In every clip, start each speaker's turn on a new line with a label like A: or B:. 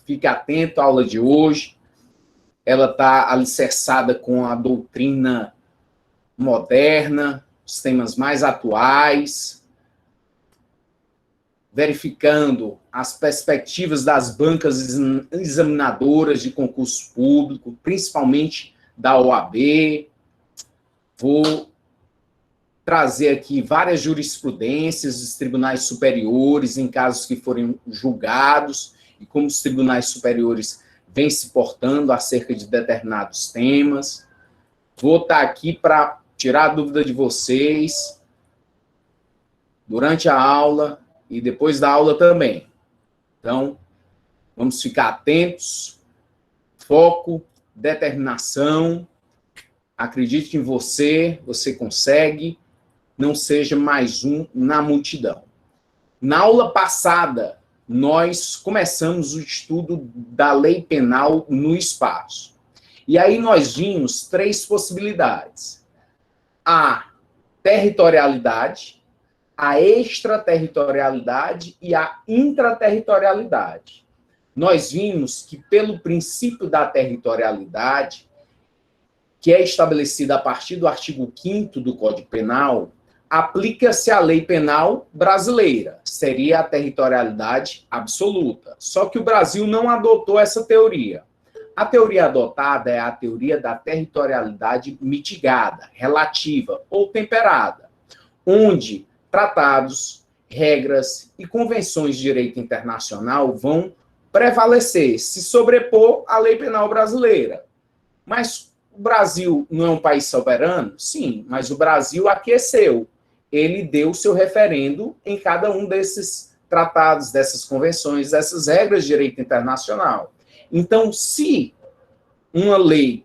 A: fique atento à aula de hoje. Ela está alicerçada com a doutrina moderna, os temas mais atuais, verificando as perspectivas das bancas examinadoras de concurso público, principalmente da OAB. Vou trazer aqui várias jurisprudências dos tribunais superiores em casos que forem julgados e como os tribunais superiores vêm se portando acerca de determinados temas. Vou estar aqui para tirar a dúvida de vocês durante a aula e depois da aula também. Então, vamos ficar atentos, foco, determinação, acredite em você, você consegue, não seja mais um na multidão. Na aula passada, nós começamos o estudo da lei penal no espaço. E aí nós vimos três possibilidades. A territorialidade, a extraterritorialidade e a intraterritorialidade. Nós vimos que, pelo princípio da territorialidade, que é estabelecida a partir do artigo 5º do Código Penal, aplica-se a lei penal brasileira, seria a territorialidade absoluta. Só que o Brasil não adotou essa teoria. A teoria adotada é a teoria da territorialidade mitigada, relativa ou temperada, onde tratados, regras e convenções de direito internacional vão prevalecer, se sobrepor à lei penal brasileira. Mas o Brasil não é um país soberano? Sim, mas o Brasil aqueceu. Ele deu seu referendo em cada um desses tratados, dessas convenções, dessas regras de direito internacional. Então, se uma lei,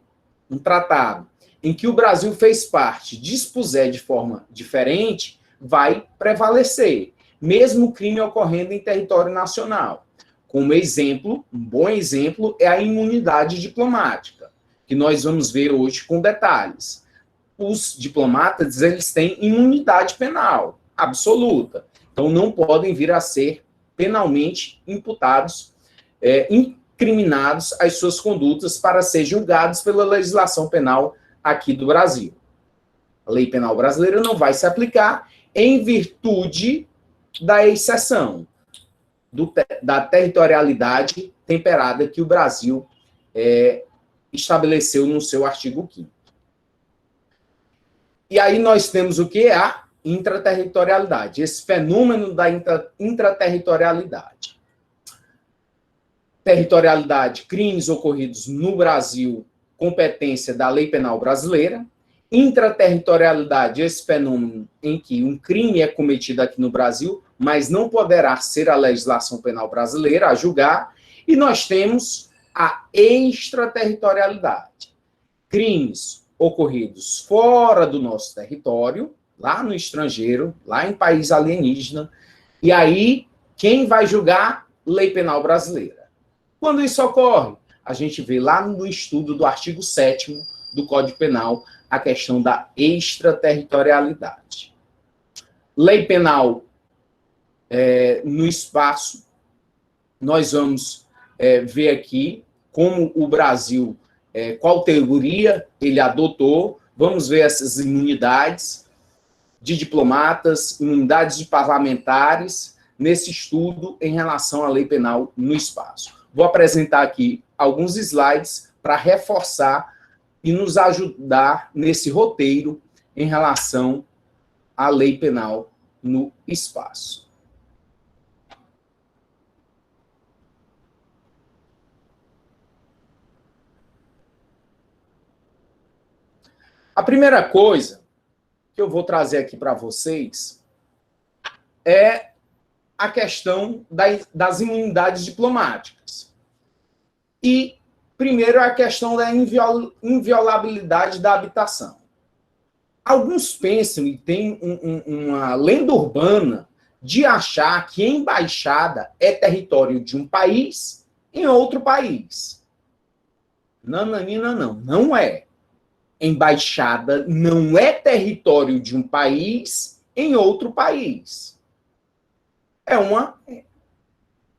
A: um tratado, em que o Brasil fez parte, dispuser de forma diferente, vai prevalecer, mesmo o crime ocorrendo em território nacional. Como exemplo, um bom exemplo é a imunidade diplomática, que nós vamos ver hoje com detalhes. Os diplomatas, eles têm imunidade penal absoluta, então não podem vir a ser penalmente imputados, incriminados as suas condutas para ser julgados pela legislação penal aqui do Brasil. A lei penal brasileira não vai se aplicar em virtude da exceção da territorialidade temperada que o Brasil estabeleceu no seu artigo 5º. E aí nós temos o que? A intraterritorialidade, esse fenômeno da intraterritorialidade. Territorialidade, crimes ocorridos no Brasil, competência da lei penal brasileira. Intraterritorialidade, esse fenômeno em que um crime é cometido aqui no Brasil, mas não poderá ser a legislação penal brasileira a julgar. E nós temos a extraterritorialidade. Crimes ocorridos fora do nosso território, lá no estrangeiro, lá em país alienígena. E aí, quem vai julgar? Lei penal brasileira. Quando isso ocorre? A gente vê lá no estudo do artigo 7º do Código Penal a questão da extraterritorialidade. Lei penal no espaço, nós vamos ver aqui como o Brasil, qual teoria ele adotou, vamos ver essas imunidades de diplomatas, imunidades de parlamentares, nesse estudo em relação à lei penal no espaço. Vou apresentar aqui alguns slides para reforçar e nos ajudar nesse roteiro em relação à lei penal no espaço. A primeira coisa que eu vou trazer aqui para vocês é a questão das imunidades diplomáticas. E, primeiro, a questão da inviolabilidade da habitação. Alguns pensam e têm uma lenda urbana de achar que embaixada é território de um país em outro país. Nananina, não é. Embaixada não é território de um país em outro país. É uma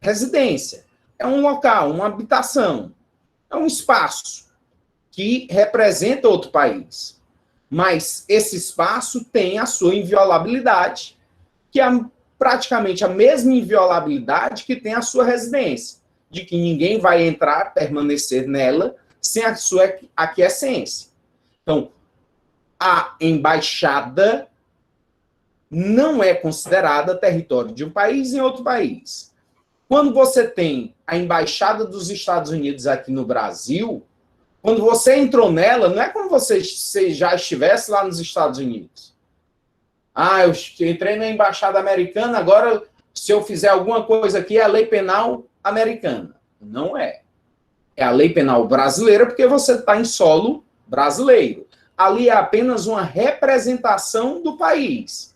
A: residência. é um local, uma habitação, é um espaço que representa outro país. Mas esse espaço tem a sua inviolabilidade, que é praticamente a mesma inviolabilidade que tem a sua residência, de que ninguém vai entrar, permanecer nela, sem a sua aquiescência. Então, a embaixada não é considerada território de um país em outro país. Quando você tem a embaixada dos Estados Unidos aqui no Brasil, quando você entrou nela, não é como você já estivesse lá nos Estados Unidos. Ah, eu entrei na embaixada americana, agora, se eu fizer alguma coisa aqui, é a lei penal americana. Não é. É a lei penal brasileira, porque você está em solo brasileiro. Ali é apenas uma representação do país.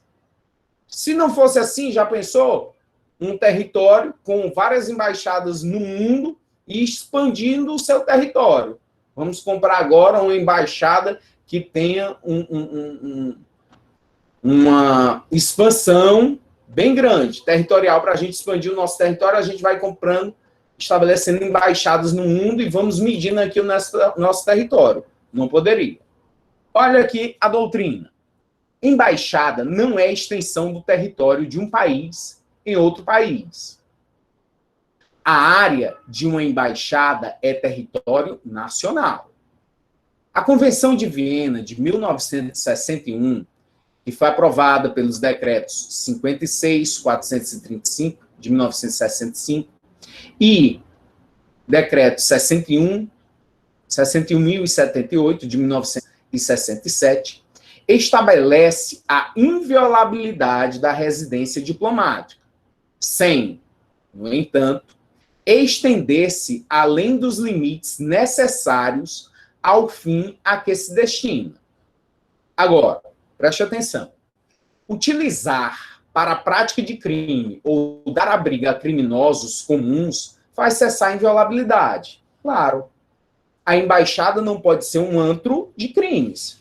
A: Se não fosse assim, já pensou? Um território com várias embaixadas no mundo e expandindo o seu território. Vamos comprar agora uma embaixada que tenha uma expansão bem grande, territorial, para a gente expandir o nosso território, a gente vai comprando, estabelecendo embaixadas no mundo e vamos medindo aqui o nosso território. Não poderia. Olha aqui a doutrina. Embaixada não é extensão do território de um país em outro país. A área de uma embaixada é território nacional. A Convenção de Viena, de 1961, que foi aprovada pelos decretos 56.435, de 1965, e decreto 61.078, de 1967, estabelece a inviolabilidade da residência diplomática, sem, no entanto, estender-se além dos limites necessários ao fim a que se destina. Agora, preste atenção. Utilizar para a prática de crime ou dar abrigo a criminosos comuns faz cessar a inviolabilidade. Claro. A embaixada não pode ser um antro de crimes.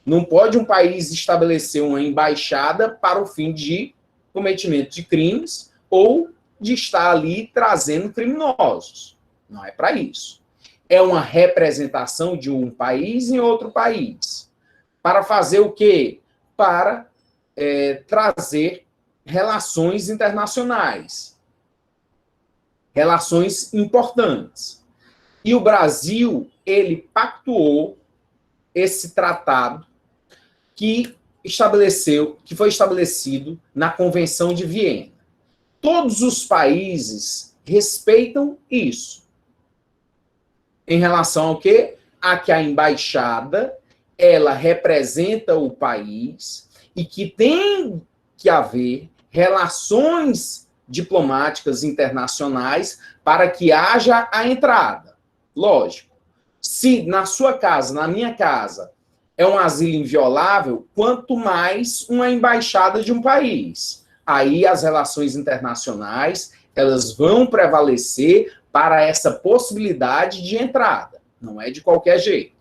A: Não pode um país estabelecer uma embaixada para o fim de cometimento de crimes ou de estar ali trazendo criminosos. Não é para isso. É uma representação de um país em outro país. Para fazer o quê? Para trazer relações internacionais. Relações importantes. E o Brasil, ele pactuou esse tratado que foi estabelecido na Convenção de Viena. Todos os países respeitam isso. Em relação ao quê? A que a embaixada, ela representa o país e que tem que haver relações diplomáticas internacionais para que haja a entrada. Lógico. Se na sua casa, na minha casa, é um asilo inviolável, quanto mais uma embaixada de um país. Aí as relações internacionais, elas vão prevalecer para essa possibilidade de entrada. Não é de qualquer jeito.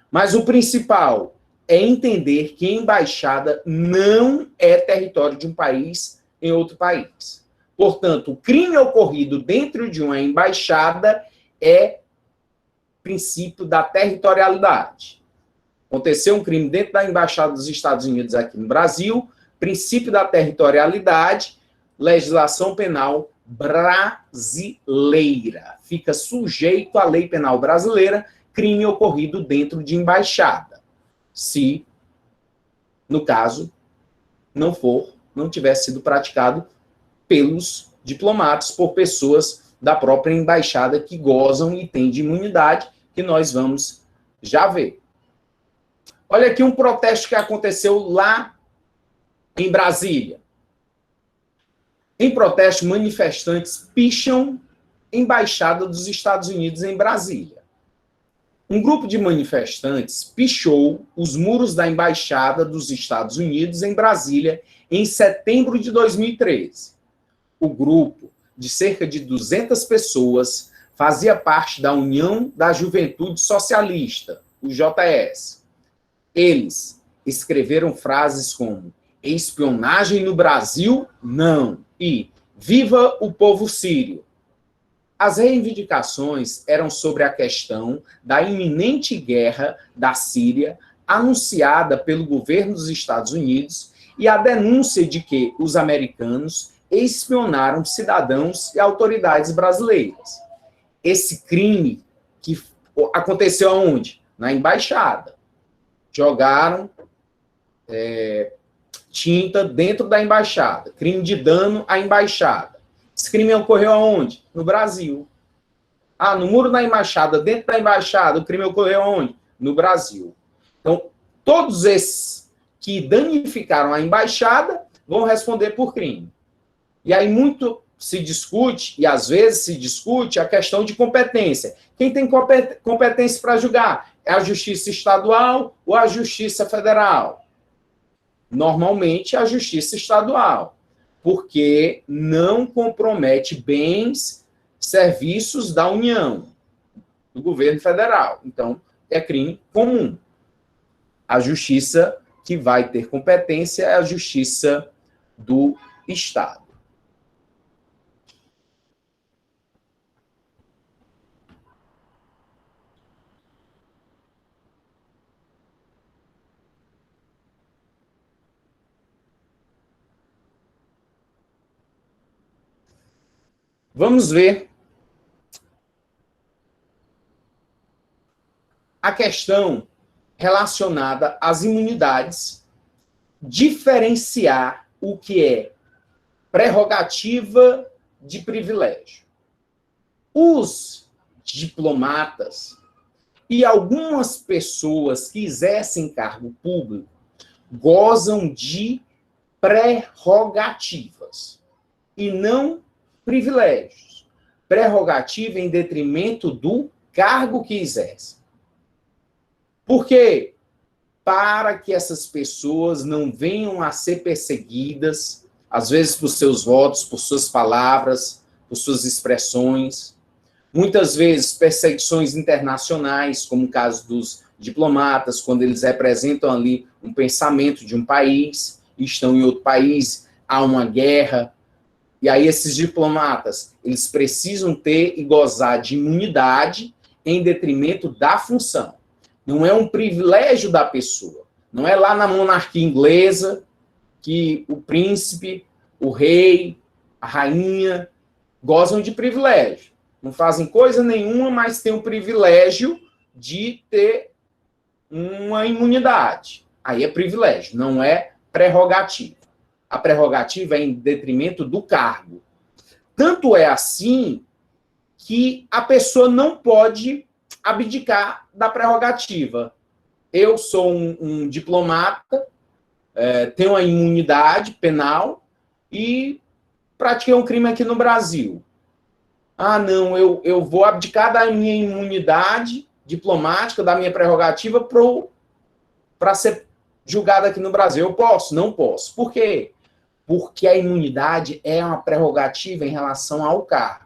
A: Mas o principal é entender que embaixada não é território de um país em outro país. Portanto, o crime ocorrido dentro de uma embaixada é princípio da territorialidade. Aconteceu um crime dentro da Embaixada dos Estados Unidos aqui no Brasil, princípio da territorialidade, legislação penal brasileira. Fica sujeito à lei penal brasileira, crime ocorrido dentro de embaixada. Se, no caso, não tivesse sido praticado pelos diplomatas, por pessoas da própria embaixada que gozam e têm de imunidade, que nós vamos já ver. Olha aqui um protesto que aconteceu lá em Brasília. Em protesto, manifestantes picham embaixada dos Estados Unidos em Brasília. Um grupo de manifestantes pichou os muros da embaixada dos Estados Unidos em Brasília em setembro de 2013. O grupo, de cerca de 200 pessoas, fazia parte da União da Juventude Socialista, o JS. Eles escreveram frases como espionagem no Brasil? Não. E viva o povo sírio. As reivindicações eram sobre a questão da iminente guerra da Síria, anunciada pelo governo dos Estados Unidos, e a denúncia de que os americanos espionaram cidadãos e autoridades brasileiras. Esse crime que aconteceu aonde? Na embaixada. Jogaram tinta dentro da embaixada. Crime de dano à embaixada. Esse crime ocorreu aonde? No Brasil. No muro da embaixada, dentro da embaixada, o crime ocorreu aonde? No Brasil. Então, todos esses que danificaram a embaixada vão responder por crime. E aí muito se discute, e às vezes se discute, a questão de competência. Quem tem competência para julgar? É a Justiça Estadual ou a Justiça Federal? Normalmente, a Justiça Estadual, porque não compromete bens, serviços da União, do governo federal. Então, é crime comum. A Justiça que vai ter competência é a Justiça do Estado. Vamos ver a questão relacionada às imunidades, diferenciar o que é prerrogativa de privilégio. Os diplomatas e algumas pessoas que exercem cargo público gozam de prerrogativas e não privilégios. Prerrogativa em detrimento do cargo que exerce. Por quê? Para que essas pessoas não venham a ser perseguidas, às vezes por seus votos, por suas palavras, por suas expressões. Muitas vezes perseguições internacionais, como o caso dos diplomatas, quando eles representam ali um pensamento de um país, estão em outro país, há uma guerra. E aí esses diplomatas, eles precisam ter e gozar de imunidade em detrimento da função. Não é um privilégio da pessoa. Não é lá na monarquia inglesa que o príncipe, o rei, a rainha gozam de privilégio. Não fazem coisa nenhuma, mas têm o privilégio de ter uma imunidade. Aí é privilégio, não é prerrogativa. A prerrogativa é em detrimento do cargo. Tanto é assim que a pessoa não pode abdicar da prerrogativa. Eu sou um diplomata, tenho a imunidade penal e pratiquei um crime aqui no Brasil. Não, eu vou abdicar da minha imunidade diplomática, da minha prerrogativa, para ser julgado aqui no Brasil. Eu posso? Não posso. Por quê? Porque a imunidade é uma prerrogativa em relação ao cargo.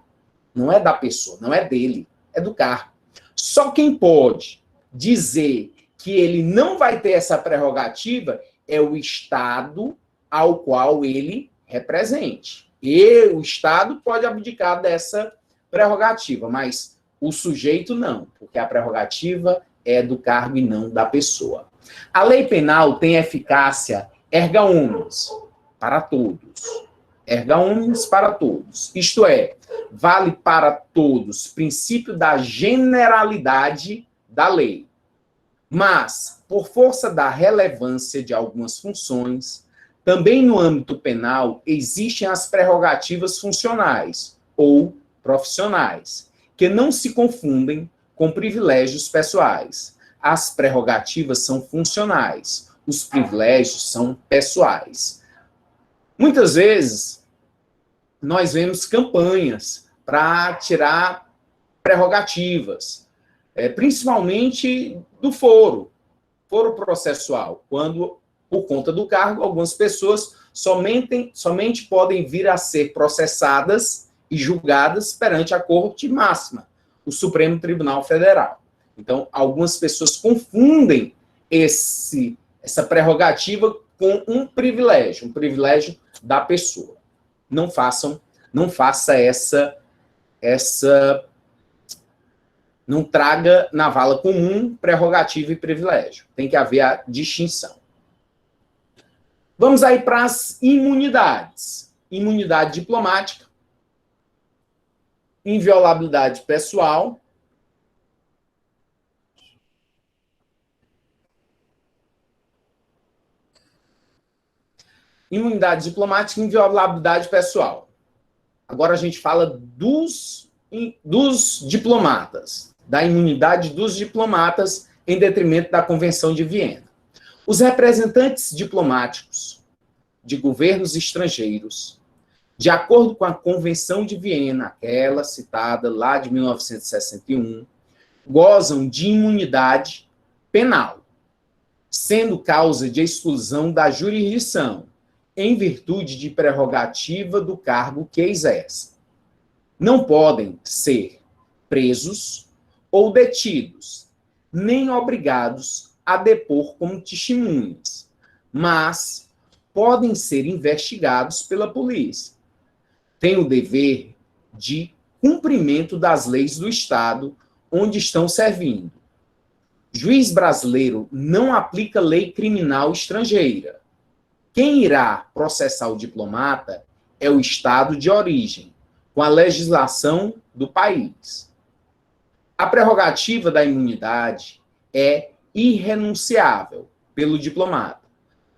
A: Não é da pessoa, não é dele, é do cargo. Só quem pode dizer que ele não vai ter essa prerrogativa é o Estado ao qual ele represente. E o Estado pode abdicar dessa prerrogativa, mas o sujeito não, porque a prerrogativa é do cargo e não da pessoa. A lei penal tem eficácia erga omnes para todos. Erga omnes para todos. Isto é, vale para todos princípio da generalidade da lei. Mas, por força da relevância de algumas funções, também no âmbito penal existem as prerrogativas funcionais ou profissionais, que não se confundem com privilégios pessoais. As prerrogativas são funcionais, os privilégios são pessoais. Muitas vezes, nós vemos campanhas para tirar prerrogativas, principalmente do foro processual, quando, por conta do cargo, algumas pessoas somente podem vir a ser processadas e julgadas perante a Corte Máxima, o Supremo Tribunal Federal. Então, algumas pessoas confundem essa prerrogativa com um privilégio da pessoa. Não faça essa não traga na vala comum prerrogativa e privilégio. Tem que haver a distinção. Vamos aí para as imunidades. Imunidade diplomática, inviolabilidade pessoal, imunidade diplomática e inviolabilidade pessoal. Agora a gente fala dos diplomatas, da imunidade dos diplomatas em detrimento da Convenção de Viena. Os representantes diplomáticos de governos estrangeiros, de acordo com a Convenção de Viena, aquela citada lá de 1961, gozam de imunidade penal, sendo causa de exclusão da jurisdição, em virtude de prerrogativa do cargo que exercem. Não podem ser presos ou detidos, nem obrigados a depor como testemunhas, mas podem ser investigados pela polícia. Têm o dever de cumprimento das leis do Estado onde estão servindo. Juiz brasileiro não aplica lei criminal estrangeira. Quem irá processar o diplomata é o Estado de origem, com a legislação do país. A prerrogativa da imunidade é irrenunciável pelo diplomata,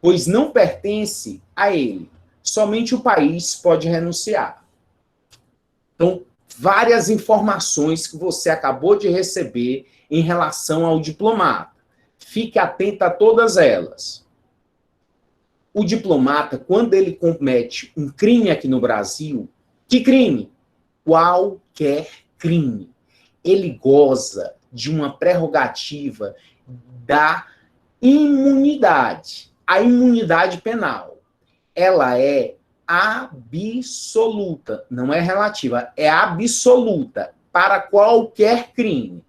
A: pois não pertence a ele. Somente o país pode renunciar. Então, várias informações que você acabou de receber em relação ao diplomata. Fique atento a todas elas. O diplomata, quando ele comete um crime aqui no Brasil, que crime? Qualquer crime. Ele goza de uma prerrogativa da imunidade. A imunidade penal. Ela é absoluta, não é relativa, é absoluta para qualquer crime.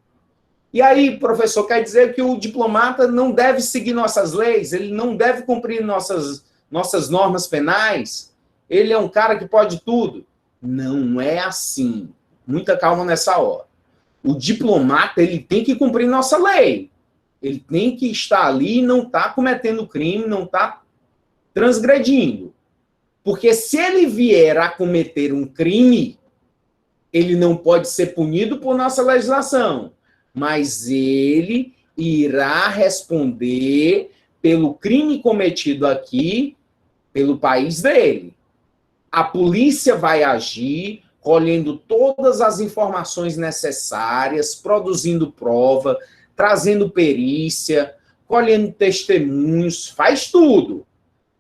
A: E aí, professor, quer dizer que o diplomata não deve seguir nossas leis, ele não deve cumprir nossas normas penais, ele é um cara que pode tudo? Não é assim. Muita calma nessa hora. O diplomata, ele tem que cumprir nossa lei. Ele tem que estar ali e não está cometendo crime, não está transgredindo. Porque se ele vier a cometer um crime, ele não pode ser punido por nossa legislação, mas ele irá responder pelo crime cometido aqui, pelo país dele. A polícia vai agir, colhendo todas as informações necessárias, produzindo prova, trazendo perícia, colhendo testemunhos, faz tudo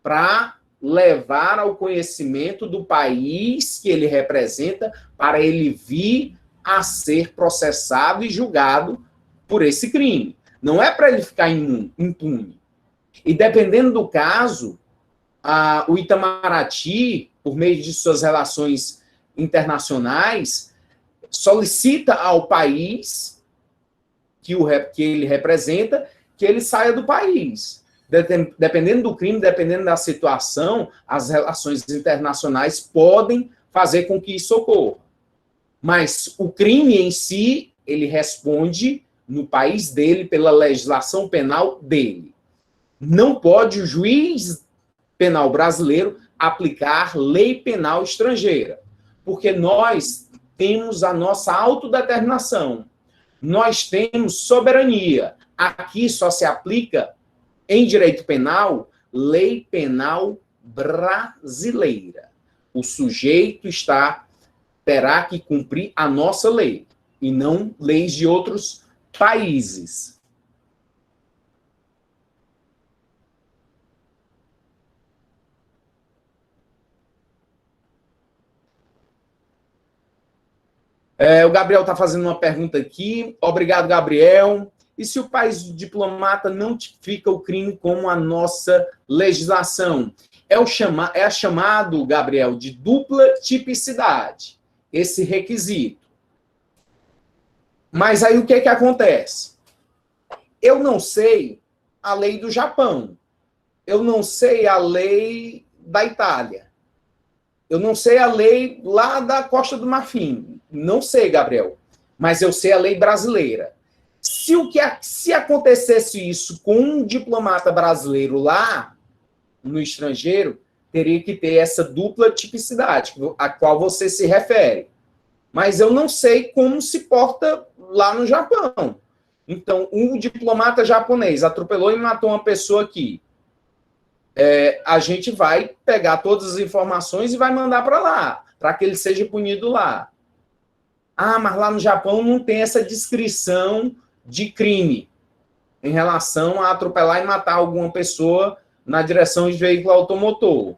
A: para levar ao conhecimento do país que ele representa, para ele vir a ser processado e julgado por esse crime. Não é para ele ficar impune. E dependendo do caso, o Itamaraty, por meio de suas relações internacionais, solicita ao país que ele representa que ele saia do país. Dependendo do crime, dependendo da situação, as relações internacionais podem fazer com que isso ocorra. Mas o crime em si, ele responde no país dele, pela legislação penal dele. Não pode o juiz penal brasileiro aplicar lei penal estrangeira, porque nós temos a nossa autodeterminação, nós temos soberania. Aqui só se aplica, em direito penal, lei penal brasileira. O sujeito terá que cumprir a nossa lei, e não leis de outros países. O Gabriel está fazendo uma pergunta aqui. Obrigado, Gabriel. E se o país do diplomata não tipifica o crime como a nossa legislação? É chamado, Gabriel, de dupla tipicidade, esse requisito. Mas aí o que acontece? Eu não sei a lei do Japão. Eu não sei a lei da Itália. Eu não sei a lei lá da Costa do Marfim. não sei, Gabriel, mas eu sei a lei brasileira. Se acontecesse isso com um diplomata brasileiro lá no estrangeiro, teria que ter essa dupla tipicidade a qual você se refere. Mas eu não sei como se porta lá no Japão. Então, um diplomata japonês atropelou e matou uma pessoa aqui. A gente vai pegar todas as informações e vai mandar para lá, para que ele seja punido lá. Ah, mas lá no Japão não tem essa descrição de crime em relação a atropelar e matar alguma pessoa na direção de veículo automotor.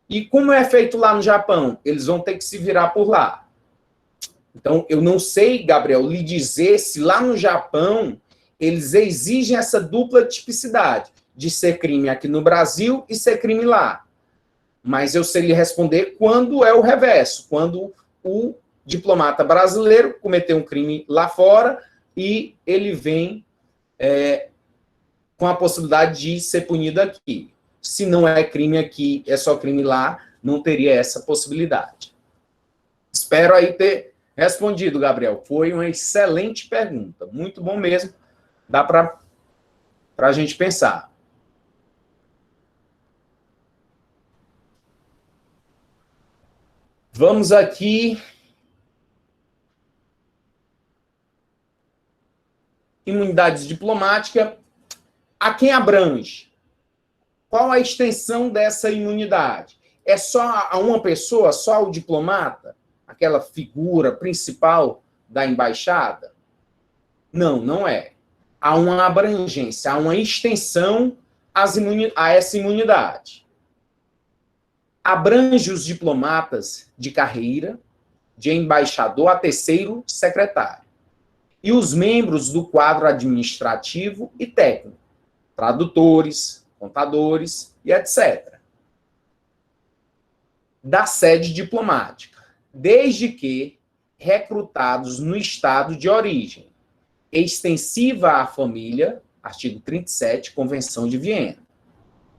A: E como é feito lá no Japão? Eles vão ter que se virar por lá. Então, eu não sei, Gabriel, lhe dizer se lá no Japão eles exigem essa dupla tipicidade de ser crime aqui no Brasil e ser crime lá. Mas eu sei lhe responder quando é o reverso, quando o diplomata brasileiro cometeu um crime lá fora e ele vem com a possibilidade de ser punido aqui. Se não é crime aqui, é só crime lá, não teria essa possibilidade. Espero aí ter respondido, Gabriel. Foi uma excelente pergunta. Muito bom mesmo. Dá para a gente pensar. Vamos aqui. Imunidade diplomática. A quem abrange? Qual a extensão dessa imunidade? É só a uma pessoa, só o diplomata? Aquela figura principal da embaixada? Não, não é. Há uma abrangência, há uma extensão a essa imunidade. Abrange os diplomatas de carreira, de embaixador a terceiro secretário, e os membros do quadro administrativo e técnico, tradutores, contadores e etc. Da sede diplomática, desde que recrutados no estado de origem, extensiva à família, artigo 37, Convenção de Viena.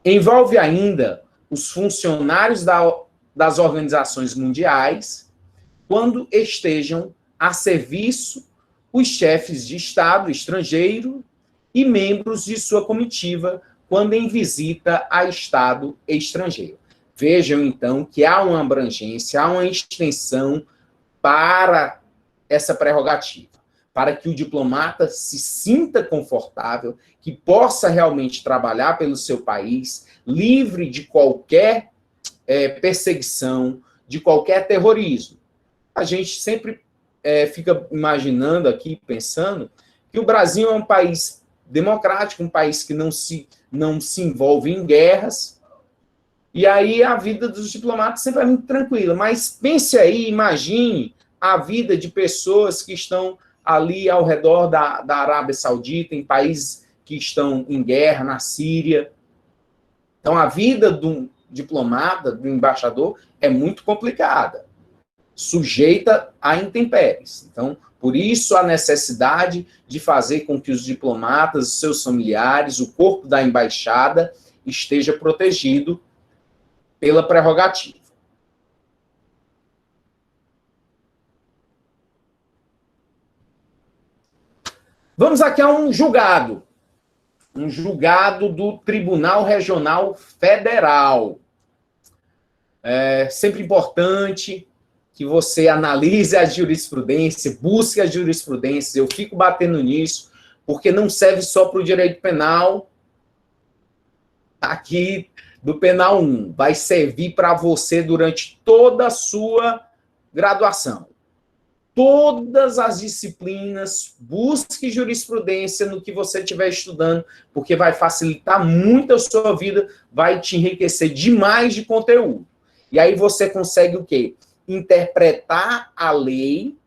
A: Envolve ainda os funcionários das organizações mundiais, quando estejam a serviço os chefes de Estado estrangeiro e membros de sua comitiva, quando em visita a Estado estrangeiro. Vejam, então, que há uma abrangência, há uma extensão para essa prerrogativa, para que o diplomata se sinta confortável, que possa realmente trabalhar pelo seu país, livre de qualquer perseguição, de qualquer terrorismo. A gente sempre fica imaginando aqui, pensando, que o Brasil é um país democrático, um país que não se envolve em guerras, e aí a vida dos diplomatas sempre é muito tranquila. Mas pense aí, imagine a vida de pessoas que estão ali ao redor da Arábia Saudita, em países que estão em guerra, na Síria. Então, a vida do diplomata, do embaixador, é muito complicada, sujeita a intempéries. Então, por isso a necessidade de fazer com que os diplomatas, os seus familiares, o corpo da embaixada esteja protegido pela prerrogativa. Vamos aqui a um julgado do Tribunal Regional Federal. É sempre importante que você analise a jurisprudência, busque a jurisprudência. Eu fico batendo nisso, porque não serve só para o direito penal, aqui do Penal 1. Vai servir para você durante toda a sua graduação. Todas as disciplinas, busque jurisprudência no que você estiver estudando, porque vai facilitar muito a sua vida, vai te enriquecer demais de conteúdo. E aí você consegue o quê? Interpretar a lei,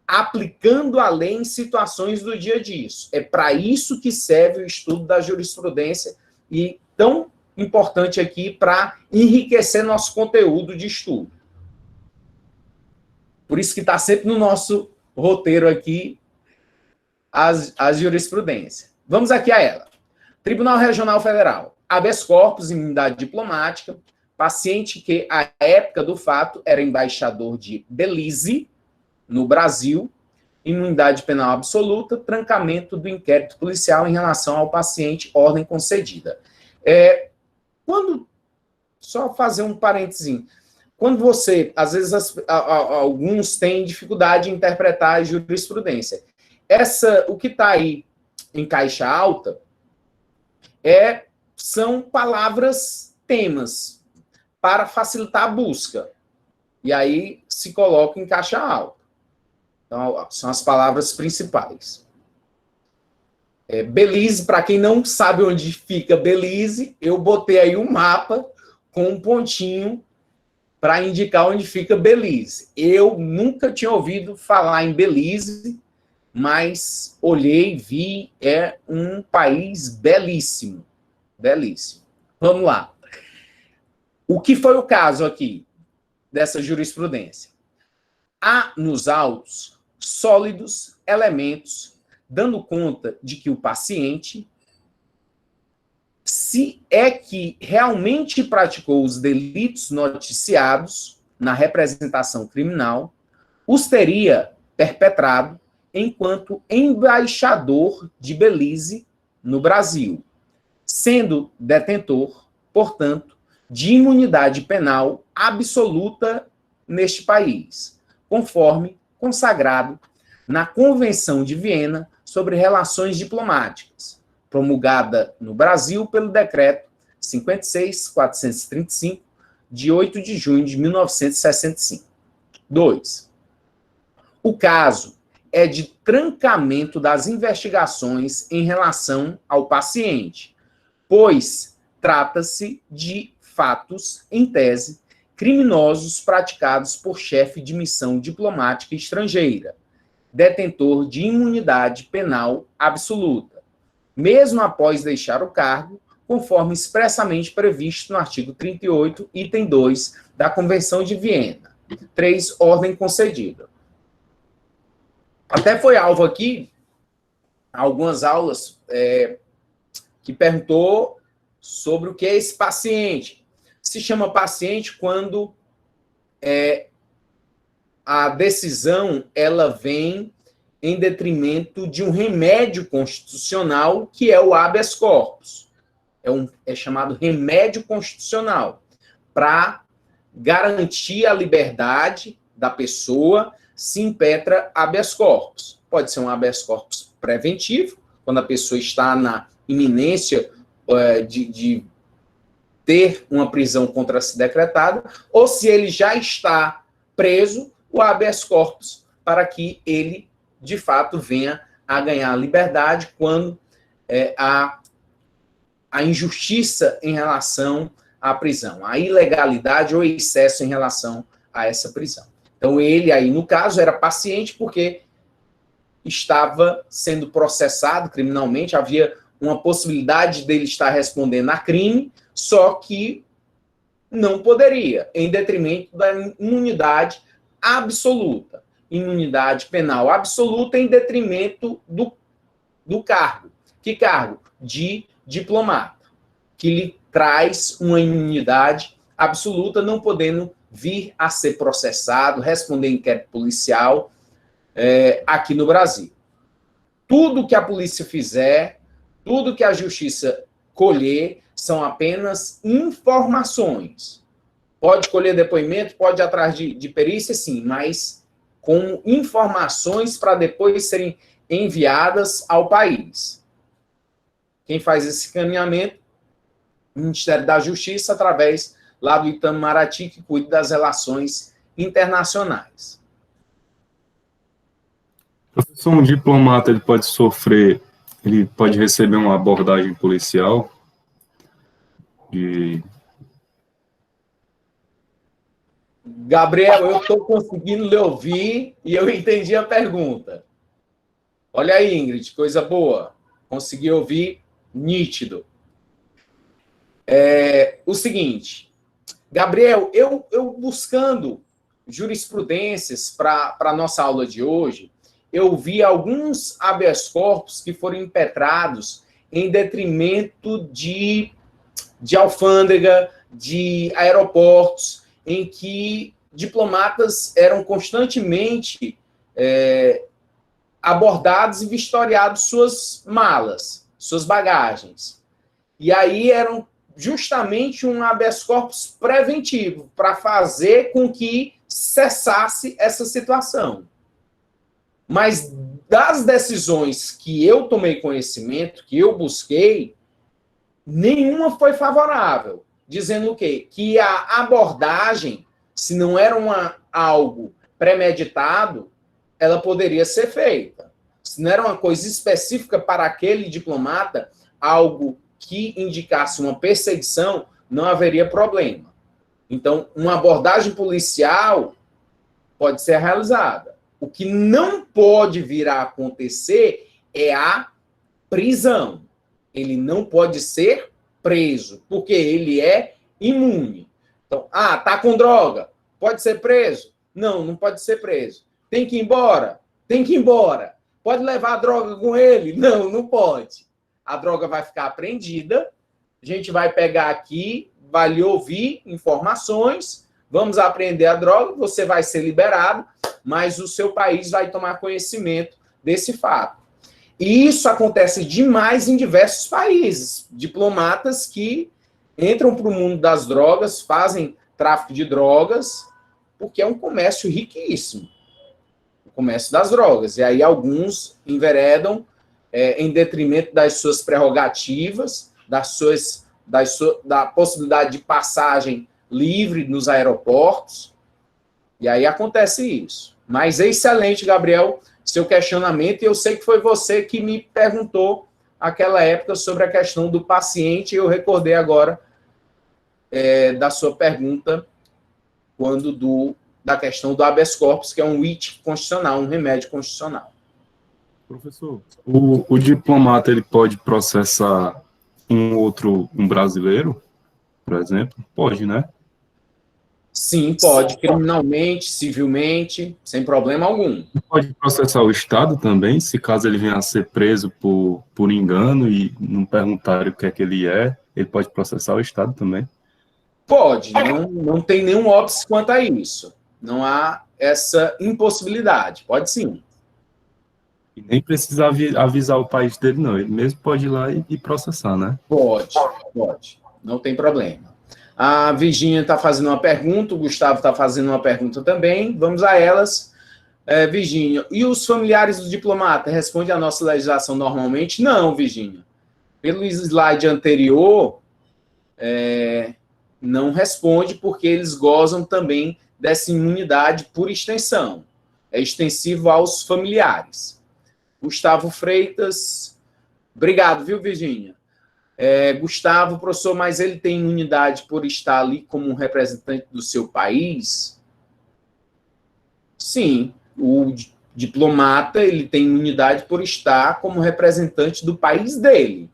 A: aplicando a lei em situações do dia a dia. É para isso que serve o estudo da jurisprudência e tão importante aqui para enriquecer nosso conteúdo de estudo. Por isso que está sempre no nosso roteiro aqui a jurisprudência. Vamos aqui a ela. Tribunal Regional Federal. Habeas corpus, imunidade diplomática. Paciente que, à época do fato, era embaixador de Belize, no Brasil, imunidade penal absoluta, trancamento do inquérito policial em relação ao paciente, ordem concedida. Só fazer um parênteses. Quando você, às vezes, alguns têm dificuldade em interpretar a jurisprudência. O que está aí em caixa alta são palavras temas para facilitar a busca. E aí se coloca em caixa alta. Então, são as palavras principais. Belize, para quem não sabe onde fica Belize, eu botei aí um mapa com um pontinho para indicar onde fica Belize. Eu nunca tinha ouvido falar em Belize, mas olhei, vi, é um país belíssimo. Belíssimo. Vamos lá. O que foi o caso aqui dessa jurisprudência? Há nos autos sólidos elementos dando conta de que o paciente, se é que realmente praticou os delitos noticiados na representação criminal, os teria perpetrado enquanto embaixador de Belize no Brasil, sendo detentor, portanto, de imunidade penal absoluta neste país, conforme consagrado na Convenção de Viena sobre Relações Diplomáticas, promulgada no Brasil pelo Decreto 56.435, de 8 de junho de 1965. 2. O caso é de trancamento das investigações em relação ao paciente, pois trata-se de fatos, em tese, criminosos praticados por chefe de missão diplomática estrangeira, detentor de imunidade penal absoluta, mesmo após deixar o cargo, conforme expressamente previsto no artigo 38, item 2 da Convenção de Viena. 3. Ordem concedida. Até foi alvo aqui, algumas aulas, que perguntou sobre o que é esse paciente. Se chama paciente quando a decisão ela vem em detrimento de um remédio constitucional, que é o habeas corpus. É chamado remédio constitucional, para garantir a liberdade da pessoa, se impetra habeas corpus. Pode ser um habeas corpus preventivo, quando a pessoa está na iminência de ter uma prisão contra si decretada, ou se ele já está preso, o habeas corpus, para que ele, de fato, venha a ganhar liberdade quando a injustiça em relação à prisão, a ilegalidade ou excesso em relação a essa prisão. Então, ele aí, no caso, era paciente porque estava sendo processado criminalmente, havia uma possibilidade dele estar respondendo a crime, só que não poderia, em detrimento da imunidade absoluta. Imunidade penal absoluta em detrimento do cargo. Que cargo? De diplomata, que lhe traz uma imunidade absoluta, não podendo vir a ser processado, responder inquérito policial aqui no Brasil. Tudo que a polícia fizer, tudo que a justiça colher, são apenas informações. Pode colher depoimento, pode ir atrás de perícia, sim, mas com informações para depois serem enviadas ao país. Quem faz esse encaminhamento? O Ministério da Justiça, através lá do Itamaraty, que cuida das relações internacionais.
B: Professor, um diplomata ele pode receber uma abordagem policial
A: Gabriel, eu estou conseguindo lhe ouvir e eu entendi a pergunta. Olha aí, Ingrid, coisa boa. Consegui ouvir nítido. O seguinte, Gabriel, eu buscando jurisprudências para a nossa aula de hoje, eu vi alguns habeas corpus que foram impetrados em detrimento de alfândega, de aeroportos, em que diplomatas eram constantemente abordados e vistoriados suas malas, suas bagagens. E aí eram justamente um habeas corpus preventivo para fazer com que cessasse essa situação. Mas das decisões que eu tomei conhecimento, que eu busquei, nenhuma foi favorável. Dizendo o quê? Que a abordagem, se não era algo premeditado, ela poderia ser feita. Se não era uma coisa específica para aquele diplomata, algo que indicasse uma perseguição, não haveria problema. Então, uma abordagem policial pode ser realizada. O que não pode vir a acontecer é a prisão. Ele não pode ser preso, porque ele é imune. Então, tá com droga, pode ser preso? Não, não pode ser preso. Tem que ir embora? Tem que ir embora. Pode levar a droga com ele? Não, não pode. A droga vai ficar apreendida, a gente vai pegar aqui, vai lhe ouvir informações, vamos apreender a droga, você vai ser liberado, mas o seu país vai tomar conhecimento desse fato. E isso acontece demais em diversos países. Diplomatas que entram para o mundo das drogas, fazem tráfico de drogas, porque é um comércio riquíssimo. O comércio das drogas. E aí enveredam em detrimento das suas prerrogativas, da possibilidade de passagem livre nos aeroportos. E aí acontece isso. Mas é excelente, Gabriel, seu questionamento, e eu sei que foi você que me perguntou naquela época sobre a questão do paciente, e eu recordei agora da sua pergunta da questão do habeas corpus, que é um IT constitucional, um remédio constitucional.
B: Professor, o diplomata ele pode processar um brasileiro, por exemplo? Pode, né?
A: Sim, pode, criminalmente, civilmente, sem problema algum.
B: Pode processar o Estado também, se caso ele venha a ser preso por engano e não perguntarem o que é que ele pode processar o Estado também?
A: Pode, não tem nenhum óbice quanto a isso. Não há essa impossibilidade, pode sim.
B: E nem precisa avisar o país dele, não. Ele mesmo pode ir lá e processar, né?
A: Pode. Não tem problema. A Virgínia está fazendo uma pergunta, o Gustavo está fazendo uma pergunta também. Vamos a elas. Virgínia, e os familiares do diplomata respondem à nossa legislação normalmente? Não, Virgínia. Pelo slide anterior, não responde, porque eles gozam também dessa imunidade por extensão. É extensivo aos familiares. Gustavo Freitas, obrigado, viu, Virgínia? Gustavo, professor, mas ele tem imunidade por estar ali como um representante do seu país? Sim, o diplomata ele tem imunidade por estar como representante do país dele.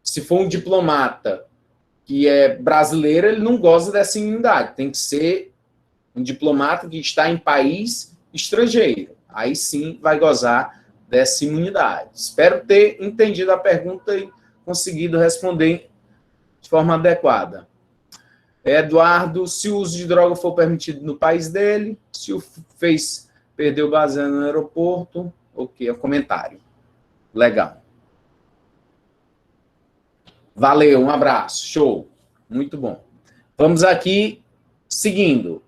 A: Se for um diplomata que é brasileiro, ele não goza dessa imunidade. Tem que ser um diplomata que está em país estrangeiro. Aí sim vai gozar dessa imunidade. Espero ter entendido a pergunta e conseguido responder de forma adequada. Eduardo, se o uso de droga for permitido no país dele, se o perdeu baseado no aeroporto, ok, é o comentário. Legal. Valeu, um abraço, show, muito bom. Vamos aqui, seguindo.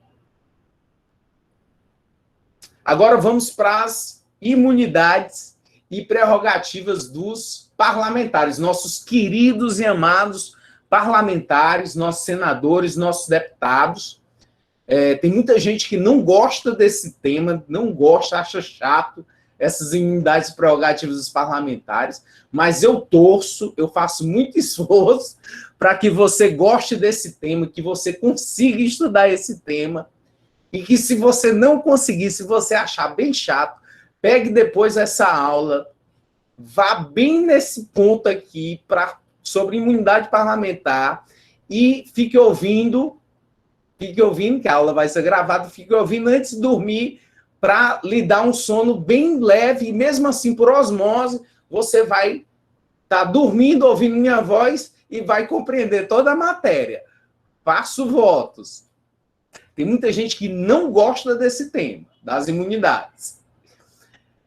A: Agora vamos para as imunidades e prerrogativas dos parlamentares, nossos queridos e amados parlamentares, nossos senadores, nossos deputados. Tem muita gente que não gosta desse tema, não gosta, acha chato essas imunidades e prerrogativas dos parlamentares, mas eu torço, eu faço muito esforço para que você goste desse tema, que você consiga estudar esse tema, e que se você não conseguir, se você achar bem chato, pegue depois essa aula, vá bem nesse ponto aqui sobre imunidade parlamentar e fique ouvindo, que a aula vai ser gravada, fique ouvindo antes de dormir para lhe dar um sono bem leve, e mesmo assim, por osmose, você vai estar dormindo, ouvindo minha voz e vai compreender toda a matéria. Faço votos. Tem muita gente que não gosta desse tema, das imunidades.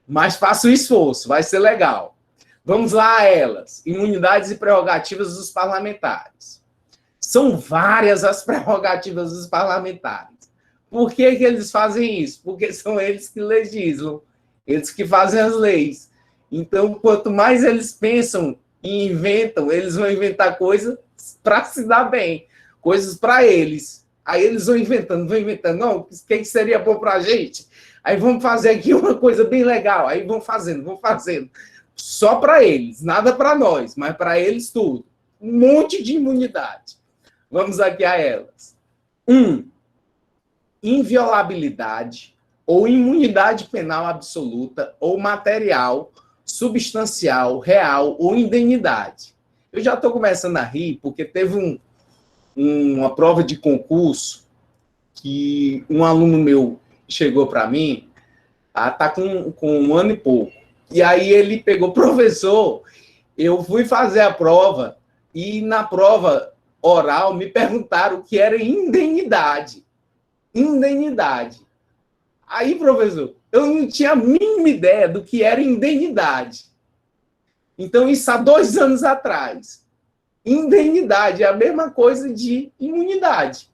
A: Mas faça o esforço, vai ser legal. Vamos lá a elas. Imunidades e prerrogativas dos parlamentares. São várias as prerrogativas dos parlamentares. Por que eles fazem isso? Porque são eles que legislam, eles que fazem as leis. Então, quanto mais eles pensam e inventam, eles vão inventar coisas para se dar bem, coisas para eles. Aí eles vão inventando. Não, o que seria bom para a gente? Aí vamos fazer aqui uma coisa bem legal. Aí vão fazendo. Só para eles, nada para nós, mas para eles tudo. Um monte de imunidade. Vamos aqui a elas. 1. Inviolabilidade ou imunidade penal absoluta ou material, substancial, real ou indemnidade. Eu já estou começando a rir porque teve uma prova de concurso que um aluno meu chegou para mim, está com 1 ano e pouco. E aí ele pegou, professor, eu fui fazer a prova e na prova oral me perguntaram o que era indemnidade. Indemnidade. Aí, professor, eu não tinha a mínima ideia do que era indemnidade. Então, isso há 2 anos atrás. Indemnidade é a mesma coisa de imunidade.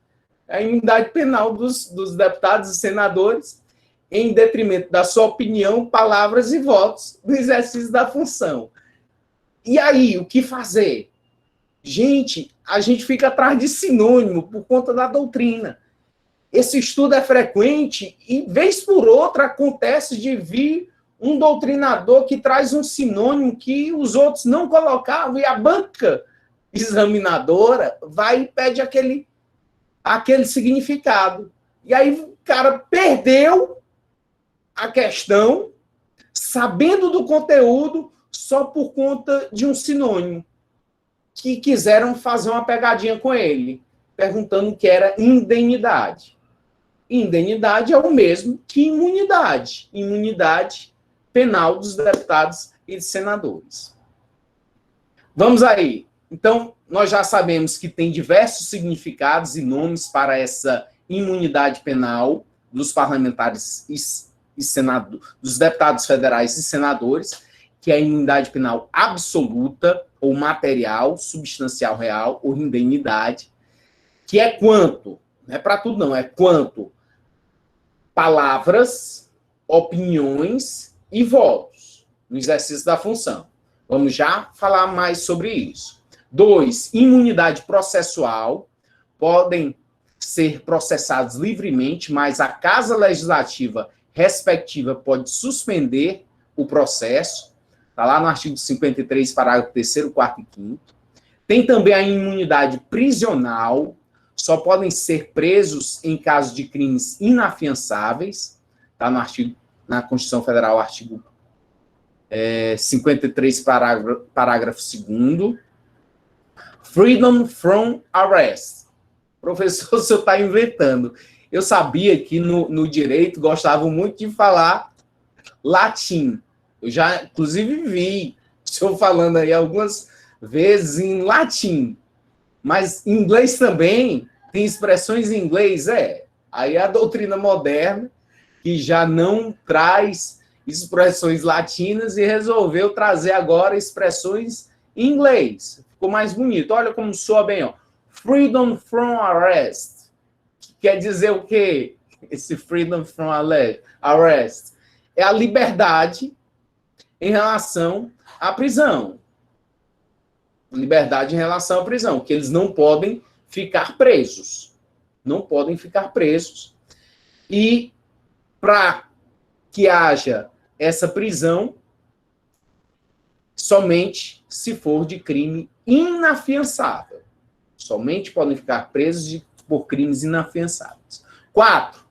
A: A imunidade penal dos deputados e senadores em detrimento da sua opinião, palavras e votos no exercício da função. E aí, o que fazer? Gente, a gente fica atrás de sinônimo por conta da doutrina. Esse estudo é frequente e, vez por outra, acontece de vir um doutrinador que traz um sinônimo que os outros não colocavam e a banca examinadora vai e pede aquele significado. E aí o cara perdeu a questão, sabendo do conteúdo, só por conta de um sinônimo, que quiseram fazer uma pegadinha com ele, perguntando o que era indemnidade. Indemnidade é o mesmo que imunidade. Imunidade penal dos deputados e de senadores. Vamos aí. Então, nós já sabemos que tem diversos significados e nomes para essa imunidade penal dos parlamentares e dos deputados federais e senadores, que é a imunidade penal absoluta, ou material, substancial real, ou indemnidade, que é quanto, não é para tudo não, é quanto palavras, opiniões e votos no exercício da função. Vamos já falar mais sobre isso. 2, imunidade processual, podem ser processados livremente, mas a Casa Legislativa respectiva pode suspender o processo. Está lá no artigo 53, parágrafo 3º, 4º e 5º. Tem também a imunidade prisional, só podem ser presos em caso de crimes inafiançáveis. Está na Constituição Federal, artigo 53, parágrafo 2º. Freedom from arrest. Professor, o senhor está inventando. Eu sabia que no direito gostavam muito de falar latim. Eu já, inclusive, vi o senhor falando aí algumas vezes em latim. Mas em inglês também tem expressões em inglês, Aí a doutrina moderna, que já não traz expressões latinas e resolveu trazer agora expressões em inglês. Ficou mais bonito. Olha como soa bem, ó. Freedom from arrest. Quer dizer o quê? Esse freedom from arrest é a liberdade em relação à prisão. Liberdade em relação à prisão, que eles não podem ficar presos. Não podem ficar presos. E para que haja essa prisão, somente se for de crime inafiançável. Somente podem ficar presos por crimes inafiançáveis. 4.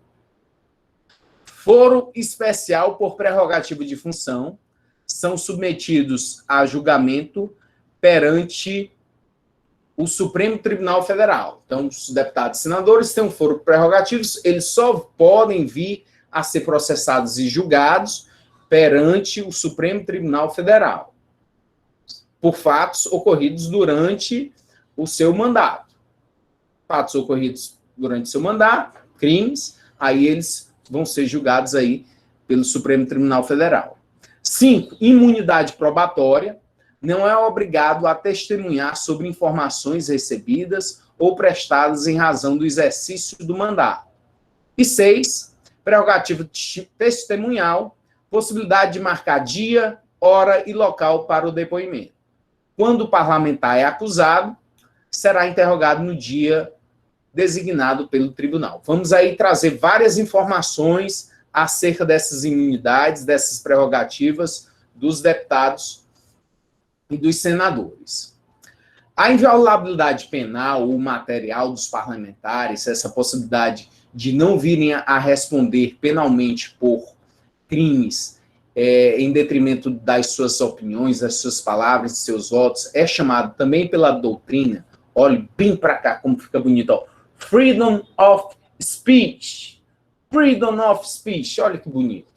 A: Foro especial por prerrogativa de função são submetidos a julgamento perante o Supremo Tribunal Federal. Então, os deputados e senadores têm um foro prerrogativo, eles só podem vir a ser processados e julgados perante o Supremo Tribunal Federal por fatos ocorridos durante o seu mandato. Fatos ocorridos durante o seu mandato, crimes, aí eles vão ser julgados aí pelo Supremo Tribunal Federal. 5. Imunidade probatória. Não é obrigado a testemunhar sobre informações recebidas ou prestadas em razão do exercício do mandato. E 6. Prerrogativa testemunhal. Possibilidade de marcar dia, hora e local para o depoimento. Quando o parlamentar é acusado, será interrogado no dia designado pelo tribunal. Vamos aí trazer várias informações acerca dessas imunidades, dessas prerrogativas dos deputados e dos senadores. A inviolabilidade penal ou material dos parlamentares, essa possibilidade de não virem a responder penalmente por crimes em detrimento das suas opiniões, das suas palavras, de seus votos, é chamado também pela doutrina, olhe bem para cá como fica bonito, ó, freedom of speech. Freedom of speech, olha que bonito.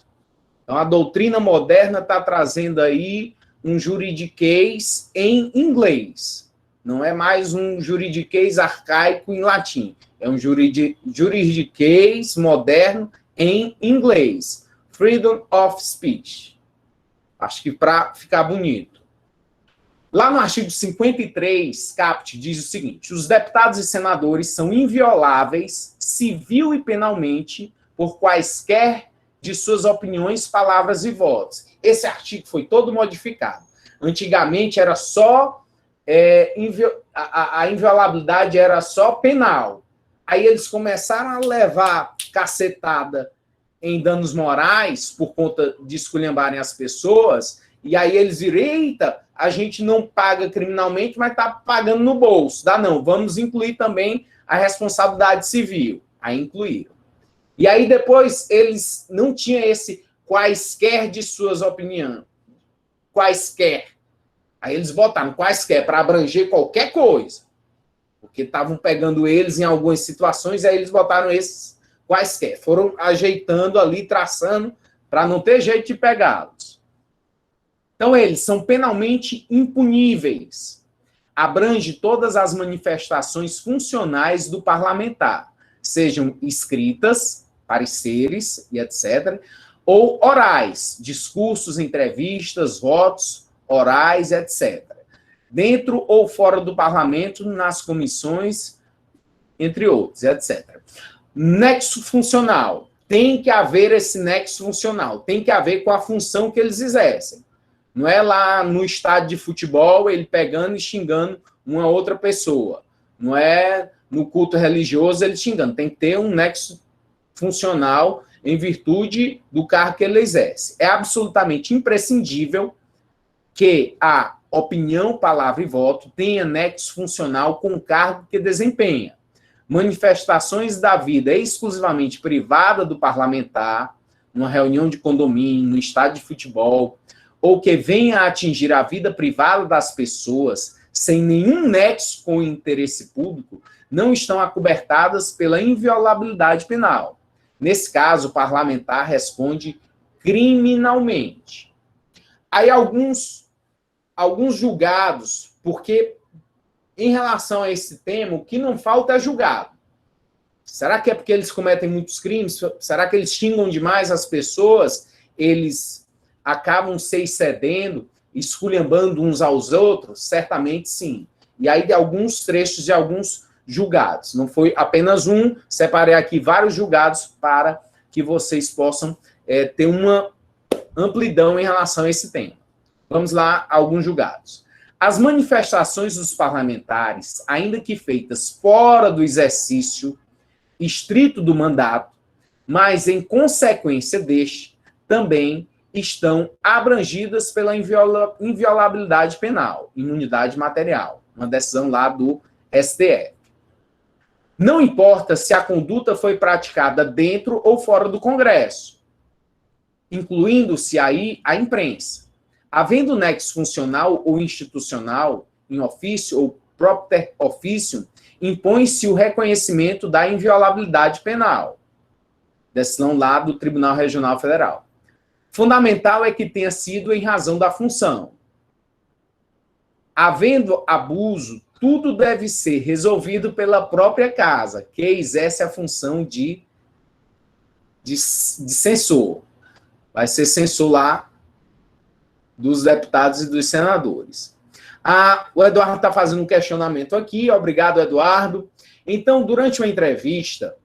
A: Então, a doutrina moderna está trazendo aí um juridiquês em inglês. Não é mais um juridiquês arcaico em latim. É um juridiquês moderno em inglês. Freedom of speech. Acho que para ficar bonito. Lá no artigo 53, caput, diz o seguinte: os deputados e senadores são invioláveis, civil e penalmente, por quaisquer de suas opiniões, palavras e votos. Esse artigo foi todo modificado. Antigamente era só a inviolabilidade era só penal. Aí eles começaram a levar cacetada em danos morais por conta de esculhambarem as pessoas, e aí eles viram, eita, a gente não paga criminalmente, mas está pagando no bolso. Dá não, vamos incluir também a responsabilidade civil. Aí incluíram. E aí depois eles não tinham esse quaisquer de suas opiniões. Quaisquer. Aí eles botaram quaisquer para abranger qualquer coisa. Porque estavam pegando eles em algumas situações, aí eles botaram esses quaisquer. Foram ajeitando ali, traçando, para não ter jeito de pegá-los. Então, eles são penalmente impuníveis. Abrange todas as manifestações funcionais do parlamentar, sejam escritas, pareceres e etc., ou orais, discursos, entrevistas, votos, orais, etc., dentro ou fora do parlamento, nas comissões, entre outros, etc. Nexo funcional. Tem que haver esse nexo funcional. Tem que haver com a função que eles exercem. Não é lá no estádio de futebol, ele pegando e xingando uma outra pessoa. Não é no culto religioso ele xingando. Tem que ter um nexo funcional em virtude do cargo que ele exerce. É absolutamente imprescindível que a opinião, palavra e voto tenha nexo funcional com o cargo que desempenha. Manifestações da vida exclusivamente privada do parlamentar, numa reunião de condomínio, no estádio de futebol, ou que venha a atingir a vida privada das pessoas sem nenhum nexo com o interesse público, não estão acobertadas pela inviolabilidade penal. Nesse caso, o parlamentar responde criminalmente. Aí alguns julgados, porque em relação a esse tema, o que não falta é julgado. Será que é porque eles cometem muitos crimes? Será que eles xingam demais as pessoas? Eles acabam se excedendo, esculhambando uns aos outros? Certamente sim. E aí de alguns trechos de alguns julgados. Não foi apenas um, separei aqui vários julgados para que vocês possam ter uma amplidão em relação a esse tema. Vamos lá, alguns julgados. As manifestações dos parlamentares, ainda que feitas fora do exercício estrito do mandato, mas em consequência deste, também estão abrangidas pela inviolabilidade penal, imunidade material, uma decisão lá do STF. Não importa se a conduta foi praticada dentro ou fora do Congresso, incluindo-se aí a imprensa. Havendo nexo funcional ou institucional, em ofício ou propter officium, impõe-se o reconhecimento da inviolabilidade penal. Decisão lá do Tribunal Regional Federal. Fundamental é que tenha sido em razão da função. Havendo abuso, tudo deve ser resolvido pela própria casa, que exerce a função de censor. Vai ser censor lá dos deputados e dos senadores. O Eduardo está fazendo um questionamento aqui. Obrigado, Eduardo. Então, durante uma entrevista,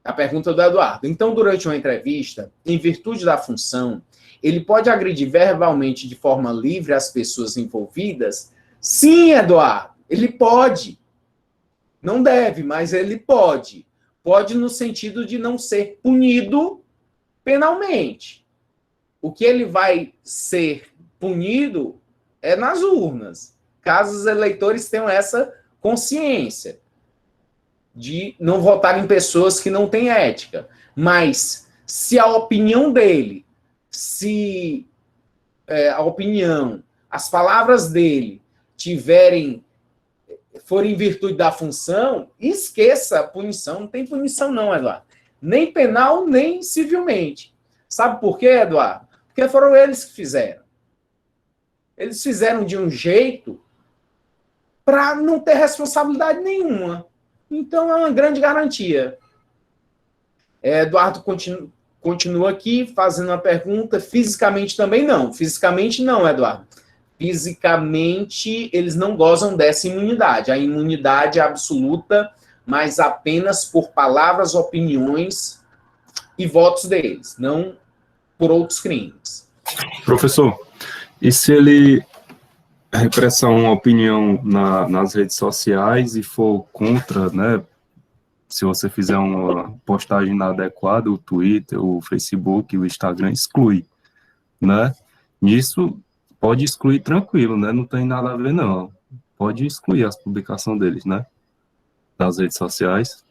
A: a pergunta do Eduardo. Então, durante uma entrevista, em virtude da função, ele pode agredir verbalmente de forma livre as pessoas envolvidas? Sim, Eduardo, ele pode. Não deve, mas ele pode. Pode no sentido de não ser punido penalmente. O que ele vai ser punido é nas urnas, caso os eleitores tenham essa consciência de não votar em pessoas que não têm ética. Mas se a opinião dele, as palavras dele forem em virtude da função, esqueça a punição. Não tem punição não, Eduardo. Nem penal, nem civilmente. Sabe por quê, Eduardo? Porque foram eles que fizeram. Eles fizeram de um jeito para não ter responsabilidade nenhuma. Então, é uma grande garantia. Eduardo continua aqui fazendo uma pergunta. Fisicamente também não. Fisicamente não, Eduardo. Fisicamente, eles não gozam dessa imunidade. A imunidade é absoluta, mas apenas por palavras, opiniões e votos deles, não por outros crimes.
B: Professor, e se ele repressar uma opinião nas redes sociais e for contra, né? Se você fizer uma postagem inadequada, o Twitter, o Facebook, o Instagram exclui, né? Nisso pode excluir tranquilo, né? Não tem nada a ver, não. Pode excluir as publicações deles, né? Das redes sociais,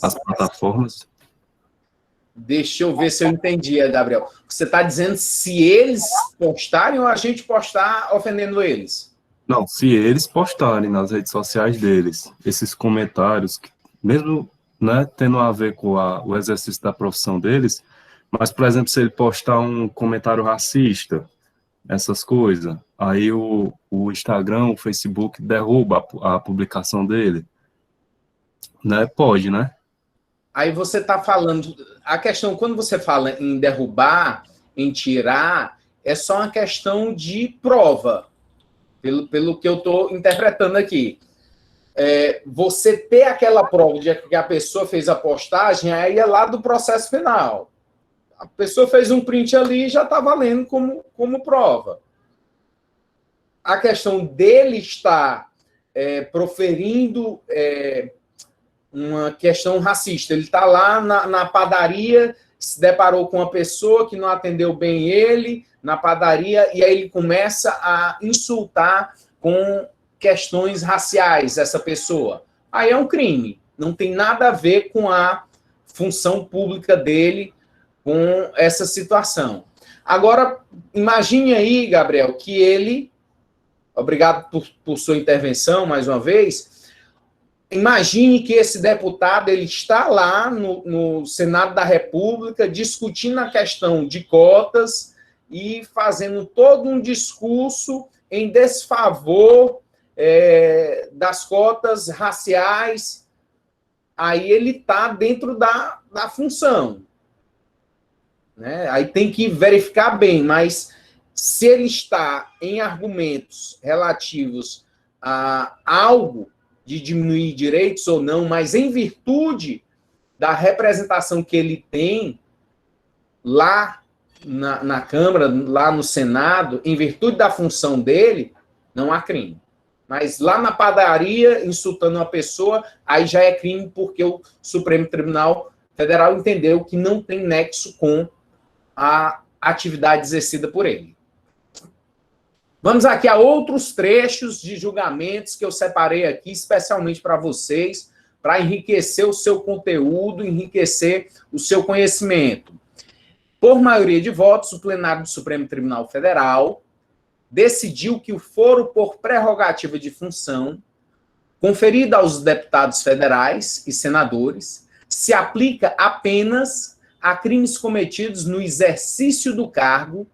B: as plataformas.
A: Deixa eu ver se eu entendi, Gabriel. Você está dizendo se eles postarem ou a gente postar ofendendo eles?
B: Não, se eles postarem nas redes sociais deles esses comentários, mesmo, né, tendo a ver com o exercício da profissão deles, mas, por exemplo, se ele postar um comentário racista, essas coisas, aí o Instagram, o Facebook derruba a publicação dele, né? Pode, né?
A: Aí você está falando... A questão, quando você fala em derrubar, em tirar, é só uma questão de prova, pelo que eu estou interpretando aqui. Você ter aquela prova de que a pessoa fez a postagem, aí é lá do processo penal. A pessoa fez um print ali e já está valendo como prova. A questão dele estar proferindo uma questão racista. Ele está lá na padaria, se deparou com uma pessoa que não atendeu bem ele na padaria, e aí ele começa a insultar com questões raciais essa pessoa. Aí é um crime. Não tem nada a ver com a função pública dele, com essa situação. Agora, imagine aí, Gabriel, que ele... Obrigado por sua intervenção, mais uma vez. Imagine que esse deputado ele está lá no Senado da República discutindo a questão de cotas e fazendo todo um discurso em desfavor das cotas raciais. Aí ele está dentro da função. Né? Aí tem que verificar bem, mas se ele está em argumentos relativos a algo de diminuir direitos ou não, mas em virtude da representação que ele tem lá na Câmara, lá no Senado, em virtude da função dele, não há crime. Mas lá na padaria, insultando uma pessoa, aí já é crime porque o Supremo Tribunal Federal entendeu que não tem nexo com a atividade exercida por ele. Vamos aqui a outros trechos de julgamentos que eu separei aqui especialmente para vocês, para enriquecer o seu conteúdo, enriquecer o seu conhecimento. Por maioria de votos, o plenário do Supremo Tribunal Federal decidiu que o foro por prerrogativa de função, conferido aos deputados federais e senadores, se aplica apenas a crimes cometidos no exercício do cargo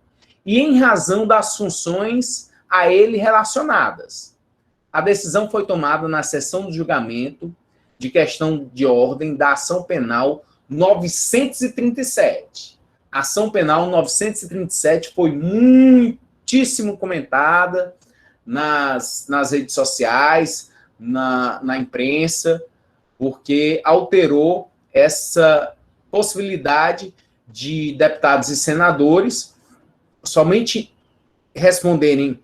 A: e em razão das funções a ele relacionadas. A decisão foi tomada na sessão do julgamento de questão de ordem da ação penal 937. ação penal 937 foi muitíssimo comentada nas redes sociais, na imprensa, porque alterou essa possibilidade de deputados e senadores somente responderem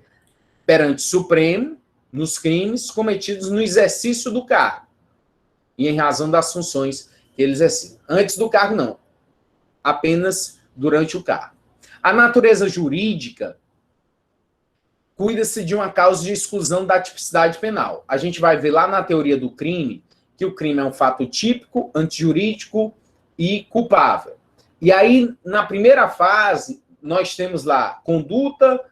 A: perante o Supremo nos crimes cometidos no exercício do cargo e em razão das funções que eles exercem. Antes do cargo, não. Apenas durante o cargo. A natureza jurídica cuida-se de uma causa de exclusão da tipicidade penal. A gente vai ver lá na teoria do crime que o crime é um fato típico, antijurídico e culpável. E aí, na primeira fase, nós temos lá conduta,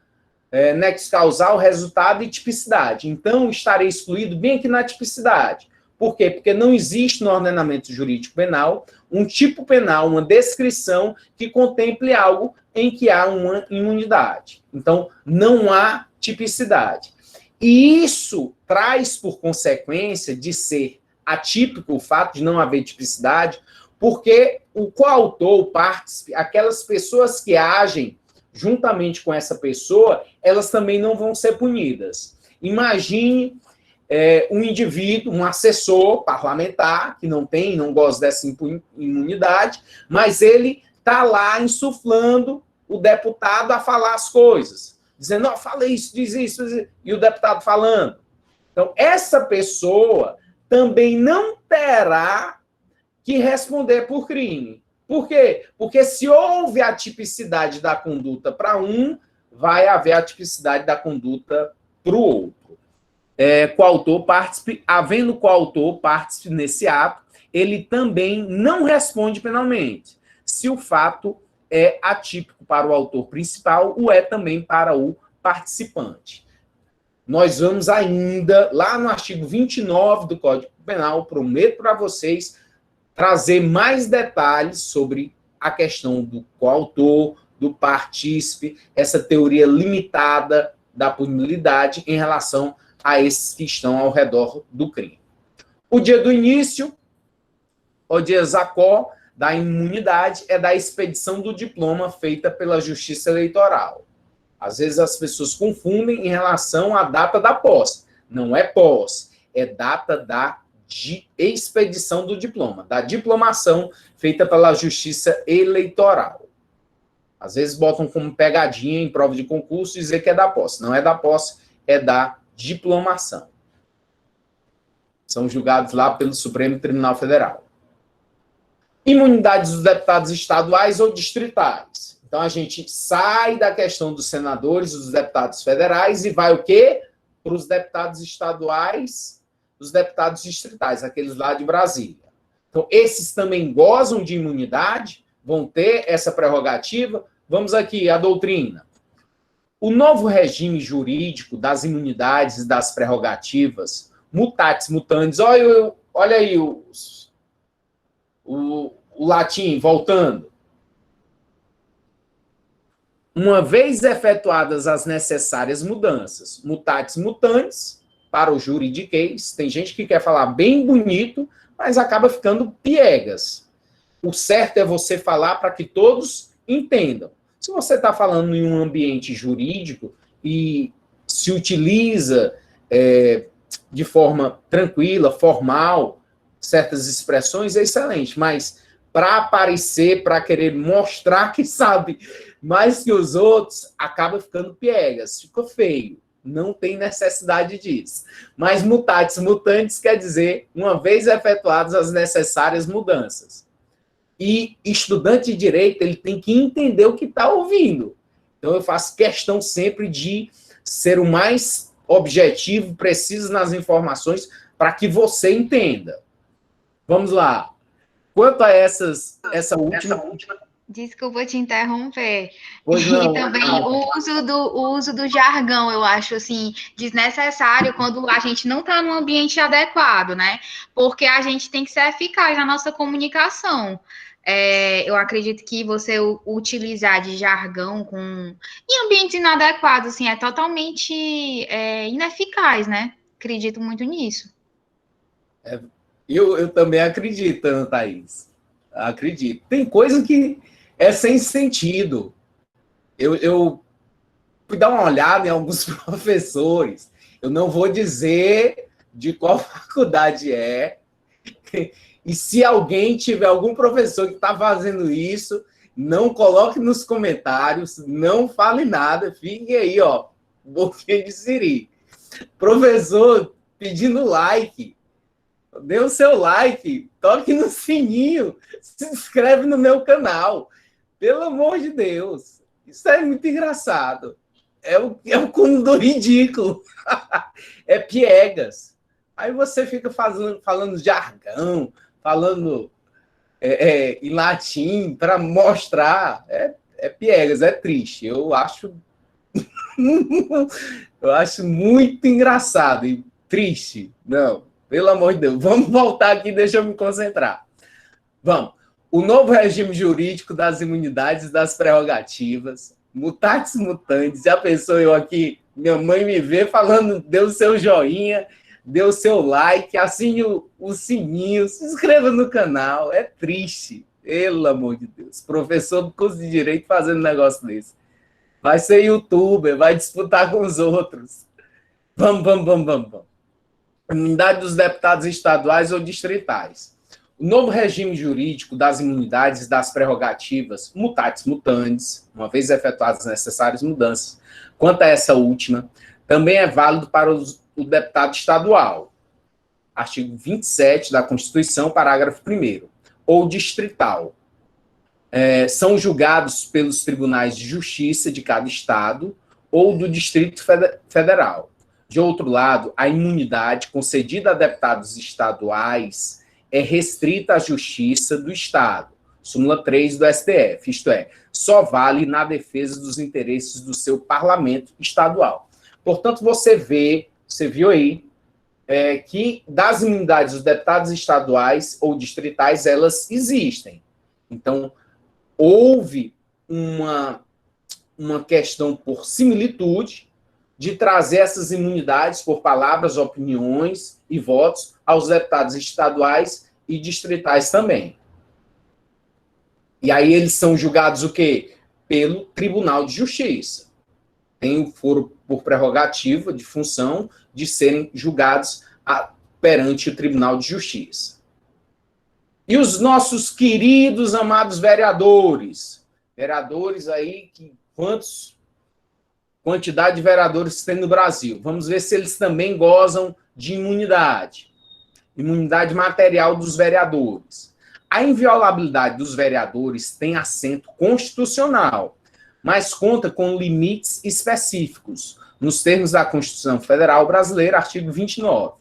A: nexo causal, resultado e tipicidade. Então, estarei excluído bem aqui na tipicidade. Por quê? Porque não existe no ordenamento jurídico penal um tipo penal, uma descrição que contemple algo em que há uma imunidade. Então, não há tipicidade. E isso traz por consequência de ser atípico o fato de não haver tipicidade, porque o coautor, o partícipe, aquelas pessoas que agem juntamente com essa pessoa, elas também não vão ser punidas. Imagine um indivíduo, um assessor parlamentar, que não gosta dessa imunidade, mas ele está lá insuflando o deputado a falar as coisas, dizendo, não, falei isso, diz isso, e o deputado falando. Então, essa pessoa também não terá que responder por crime. Por quê? Porque se houve a tipicidade da conduta para um, vai haver a tipicidade da conduta para o outro. Coautor, partícipe, havendo coautor, partícipe nesse ato, ele também não responde penalmente. Se o fato é atípico para o autor principal, o é também para o participante. Nós vamos ainda, lá no artigo 29 do Código Penal, prometo para vocês, trazer mais detalhes sobre a questão do coautor, do partícipe, essa teoria limitada da punibilidade em relação a esses que estão ao redor do crime. O dia do início, o dia Zacó, da imunidade, é da expedição do diploma feita pela Justiça Eleitoral. Às vezes as pessoas confundem em relação à data da posse. Não é posse, é data da expedição do diploma, da diplomação feita pela Justiça Eleitoral. Às vezes botam como pegadinha em prova de concurso e dizer que é da posse. Não é da posse, é da diplomação. São julgados lá pelo Supremo Tribunal Federal. Imunidades dos deputados estaduais ou distritais. Então, a gente sai da questão dos senadores, dos deputados federais, e vai o quê? Para os deputados estaduais, os deputados distritais, aqueles lá de Brasília. Então, esses também gozam de imunidade, vão ter essa prerrogativa. Vamos aqui, a doutrina. O novo regime jurídico das imunidades e das prerrogativas, mutatis mutandis, olha aí o latim, voltando. Uma vez efetuadas as necessárias mudanças, mutatis mutandis, para o juridiquês, tem gente que quer falar bem bonito, mas acaba ficando piegas. O certo é você falar para que todos entendam. Se você está falando em um ambiente jurídico e se utiliza de forma tranquila, formal, certas expressões, é excelente, mas para aparecer, para querer mostrar que sabe mais que os outros, acaba ficando piegas, fica feio. Não tem necessidade disso. Mas mutatis mutandis quer dizer, uma vez efetuadas as necessárias mudanças. E estudante de direito, ele tem que entender o que está ouvindo. Então, eu faço questão sempre de ser o mais objetivo, preciso nas informações, para que você entenda. Vamos lá. Quanto a essa última...
C: Desculpa te interromper.
A: Pois não,
C: e também o uso do jargão, eu acho, assim, desnecessário quando a gente não está num ambiente adequado, né? Porque a gente tem que ser eficaz na nossa comunicação. Eu acredito que você utilizar de jargão em ambientes inadequados, assim, é totalmente ineficaz, né? Acredito muito nisso.
A: Eu também acredito, Ana Thaís. Acredito. Tem coisa que é sem sentido. Eu fui dar uma olhada em alguns professores. Eu não vou dizer de qual faculdade é. E se alguém tiver algum professor que está fazendo isso, não coloque nos comentários, não fale nada, fique aí, ó, boquinha de siri. Professor pedindo like, dê o seu like, toque no sininho, se inscreve no meu canal. Pelo amor de Deus, isso é muito engraçado. É o cúmulo do ridículo. É piegas. Aí você fica falando jargão, falando em latim para mostrar. É piegas, é triste. Eu acho muito engraçado e triste. Não, pelo amor de Deus. Vamos voltar aqui, deixa eu me concentrar. Vamos. O novo regime jurídico das imunidades e das prerrogativas, mutatis mutandis. Já pensou eu aqui, minha mãe me vê falando, dê o seu joinha, dê o seu like, assine o sininho, se inscreva no canal. É triste, pelo amor de Deus. Professor do curso de Direito fazendo um negócio desse. Vai ser youtuber, vai disputar com os outros. Vamos. Imunidade dos deputados estaduais ou distritais. O novo regime jurídico das imunidades e das prerrogativas, mutatis mutandis, uma vez efetuadas as necessárias mudanças, quanto a essa última, também é válido para o deputado estadual. Artigo 27 da Constituição, parágrafo 1º, ou distrital. São julgados pelos tribunais de justiça de cada estado ou do Distrito Federal. De outro lado, a imunidade concedida a deputados estaduais é restrita à justiça do estado, súmula 3 do STF, isto é, só vale na defesa dos interesses do seu parlamento estadual. Portanto, você viu aí, que das imunidades dos deputados estaduais ou distritais, elas existem. Então, houve uma questão por similitude de trazer essas imunidades por palavras, opiniões e votos aos deputados estaduais e distritais também. E aí eles são julgados o quê? Pelo Tribunal de Justiça. Tem o foro por prerrogativa de função de serem julgados perante o Tribunal de Justiça. E os nossos queridos, amados vereadores aí, quantidade de vereadores que tem no Brasil. Vamos ver se eles também gozam de imunidade material dos vereadores. A inviolabilidade dos vereadores tem assento constitucional, mas conta com limites específicos, nos termos da Constituição Federal Brasileira, artigo 29.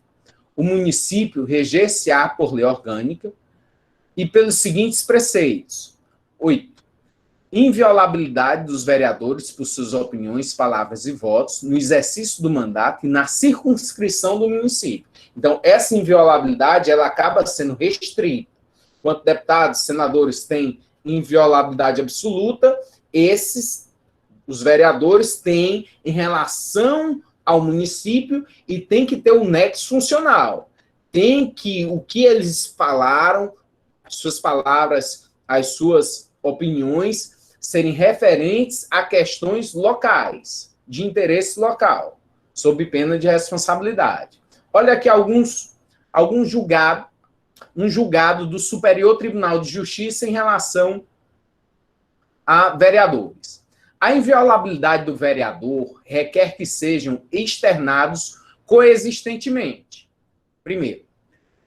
A: O município reger-se-á por lei orgânica e pelos seguintes preceitos. 8. Inviolabilidade dos vereadores por suas opiniões, palavras e votos no exercício do mandato e na circunscrição do município. Então, essa inviolabilidade, ela acaba sendo restrita. Enquanto deputados, senadores têm inviolabilidade absoluta, os vereadores têm em relação ao município e tem que ter um nexo funcional. O que eles falaram, as suas palavras, as suas opiniões, serem referentes a questões locais, de interesse local, sob pena de responsabilidade. Olha aqui um julgado do Superior Tribunal de Justiça em relação a vereadores. A inviolabilidade do vereador requer que sejam externados coexistentemente. Primeiro,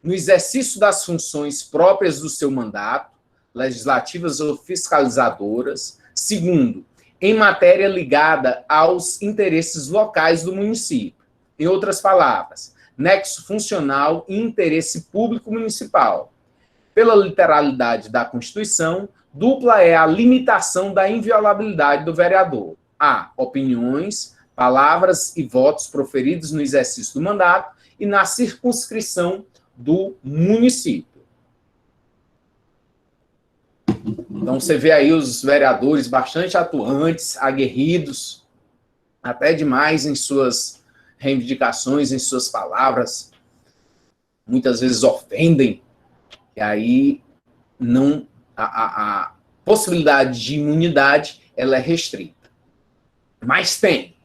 A: no exercício das funções próprias do seu mandato, legislativas ou fiscalizadoras. Segundo, em matéria ligada aos interesses locais do município. Em outras palavras, nexo funcional e interesse público municipal. Pela literalidade da Constituição, dupla é a limitação da inviolabilidade do vereador. A. Opiniões, palavras e votos proferidos no exercício do mandato e na circunscrição do município. Então, você vê aí os vereadores bastante atuantes, aguerridos, até demais em suas reivindicações, em suas palavras. Muitas vezes ofendem, e aí possibilidade de imunidade, ela é restrita. Mas tem.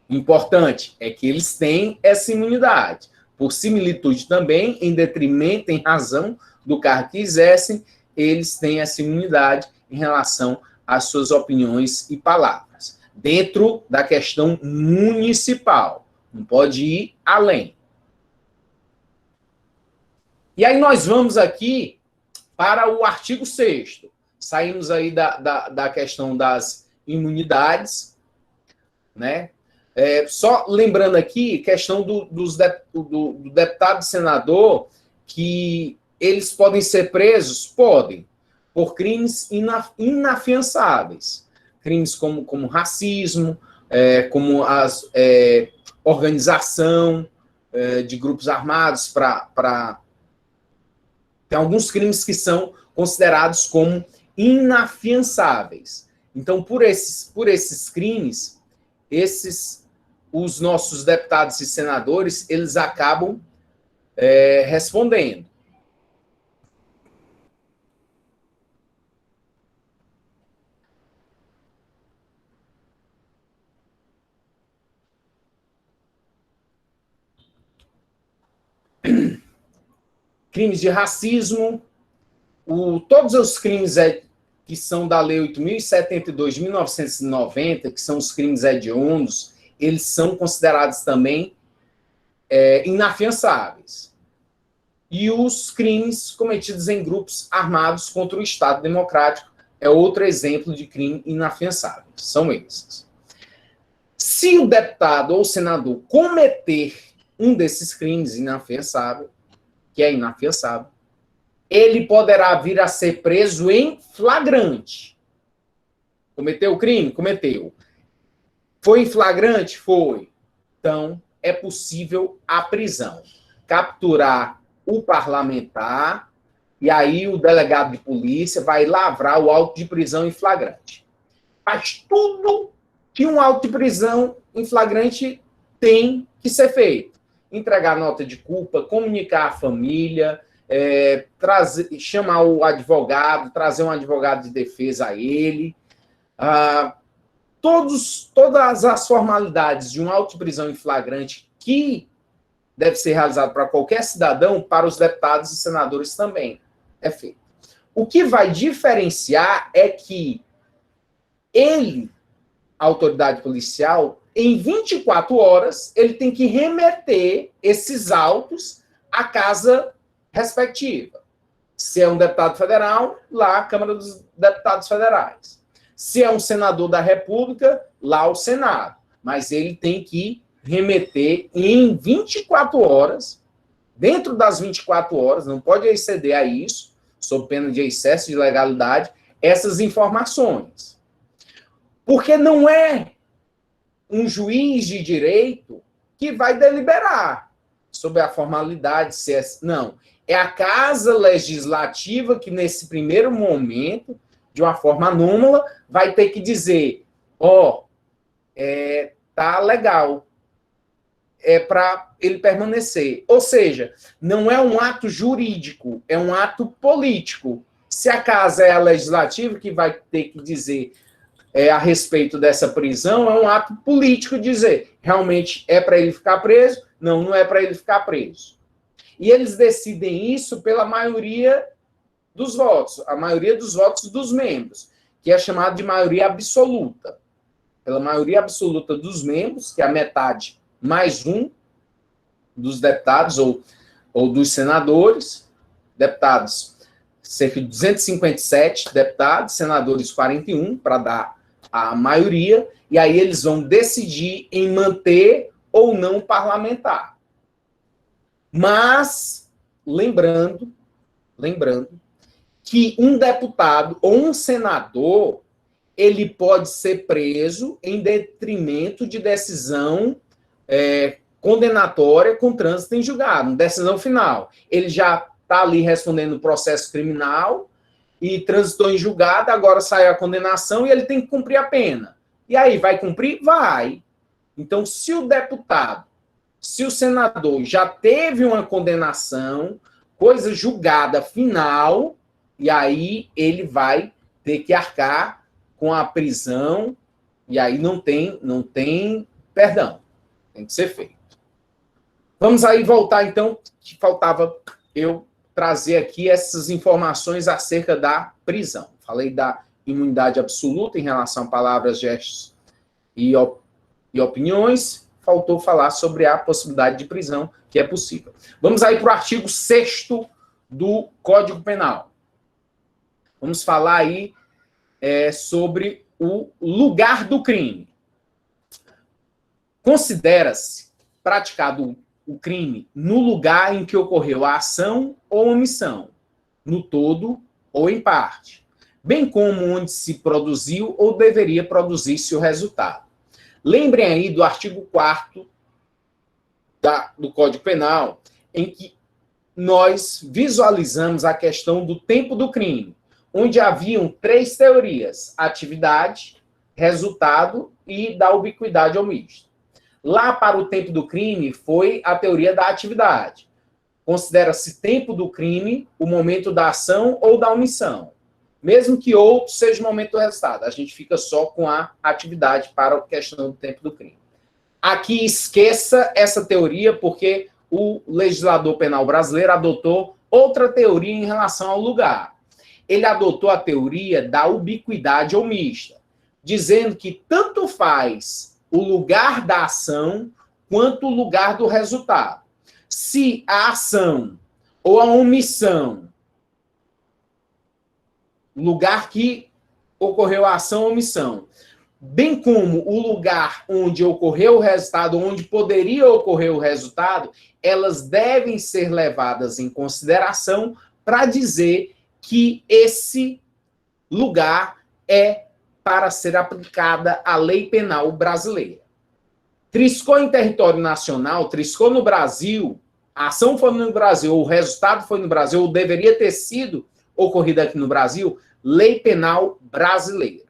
A: Importante é que eles têm essa imunidade. Por similitude também, em detrimento, em razão do cargo que exercem, eles têm essa imunidade em relação às suas opiniões e palavras. Dentro da questão municipal. Não pode ir além. E aí nós vamos aqui para o artigo 6º. Saímos aí da questão das imunidades, né? Só lembrando aqui, questão do deputado e senador, que eles podem ser presos? Podem, por crimes inafiançáveis. Crimes como racismo, como organização de grupos armados para... Tem alguns crimes que são considerados como inafiançáveis. Então, por esses crimes, os nossos deputados e senadores, eles acabam respondendo. Crimes de racismo, todos os crimes que são da Lei 8.072 de 1990, que são os crimes hediondos, eles são considerados também inafiançáveis. E os crimes cometidos em grupos armados contra o Estado Democrático é outro exemplo de crime inafiançável. São esses. Se o deputado ou senador cometer um desses crimes inafiançável, que é inafiançável, ele poderá vir a ser preso em flagrante. Cometeu o crime? Cometeu. Foi em flagrante? Foi. Então, é possível a prisão. Capturar o parlamentar, e aí o delegado de polícia vai lavrar o auto de prisão em flagrante. Mas tudo que um auto de prisão em flagrante tem que ser feito. Entregar nota de culpa, comunicar à família, chamar o advogado, trazer um advogado de defesa a ele. Todas as formalidades de um auto de prisão em flagrante que deve ser realizado para qualquer cidadão, para os deputados e senadores também é feito. O que vai diferenciar é que a autoridade policial, em 24 horas, ele tem que remeter esses autos à casa respectiva. Se é um deputado federal, lá a Câmara dos Deputados Federais. Se é um senador da República, lá o Senado. Mas ele tem que remeter em 24 horas, dentro das 24 horas, não pode exceder a isso, sob pena de excesso de legalidade, essas informações. Porque não é um juiz de direito que vai deliberar sobre a formalidade. Não. É a Casa Legislativa que, nesse primeiro momento, de uma forma anômala, vai ter que dizer, tá legal, é para ele permanecer. Ou seja, não é um ato jurídico, é um ato político. Se a Casa é a Legislativa que vai ter que dizer a respeito dessa prisão, é um ato político dizer, realmente é para ele ficar preso? Não, não é para ele ficar preso. E eles decidem isso pela maioria dos votos, a maioria dos votos dos membros, que é chamado de maioria absoluta. Pela maioria absoluta dos membros, que é a metade mais um dos deputados ou dos senadores, deputados, cerca de 257 deputados, senadores 41, para dar a maioria, e aí eles vão decidir em manter ou não parlamentar. Mas, lembrando que um deputado ou um senador, ele pode ser preso em detrimento de decisão condenatória com trânsito em julgado, decisão final. Ele já está ali respondendo o processo criminal e transitou em julgado, agora saiu a condenação e ele tem que cumprir a pena. E aí, vai cumprir? Vai. Então, se o deputado, se o senador já teve uma condenação, coisa julgada final, e aí ele vai ter que arcar com a prisão, e aí não tem perdão. Tem que ser feito. Vamos aí voltar, então, que faltava eu trazer aqui essas informações acerca da prisão. Falei da imunidade absoluta em relação a palavras, gestos e opiniões. Faltou falar sobre a possibilidade de prisão, que é possível. Vamos aí para o artigo 6º do Código Penal. Vamos falar aí sobre o lugar do crime. Considera-se praticado o crime no lugar em que ocorreu a ação ou omissão, no todo ou em parte, bem como onde se produziu ou deveria produzir-se o resultado. Lembrem aí do artigo 4º do Código Penal, em que nós visualizamos a questão do tempo do crime, onde haviam 3 teorias: atividade, resultado e da ubiquidade omissa. Lá para o tempo do crime foi a teoria da atividade. Considera-se tempo do crime o momento da ação ou da omissão, mesmo que outro seja o momento do resultado. A gente fica só com a atividade para a questão do tempo do crime. Aqui esqueça essa teoria, porque o legislador penal brasileiro adotou outra teoria em relação ao lugar. Ele adotou a teoria da ubiquidade omissa, dizendo que tanto faz o lugar da ação quanto o lugar do resultado. Se a ação ou a omissão, lugar que ocorreu a ação ou omissão, bem como o lugar onde ocorreu o resultado, onde poderia ocorrer o resultado, elas devem ser levadas em consideração para dizer que esse lugar é para ser aplicada a lei penal brasileira. Triscou em território nacional, triscou no Brasil, a ação foi no Brasil, o resultado foi no Brasil, ou deveria ter sido ocorrido aqui no Brasil, lei penal brasileira.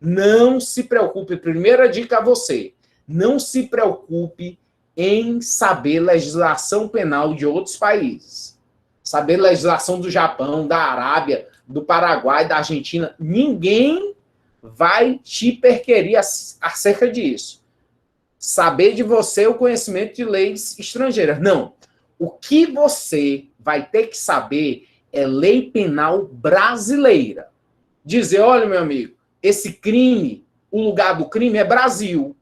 A: Não se preocupe, primeira dica a você, não se preocupe em saber legislação penal de outros países. Saber legislação do Japão, da Arábia, do Paraguai, da Argentina. Ninguém vai te perquerir acerca disso. Saber de você o conhecimento de leis estrangeiras. Não. O que você vai ter que saber é lei penal brasileira. Dizer, olha, meu amigo, esse crime, o lugar do crime é Brasil.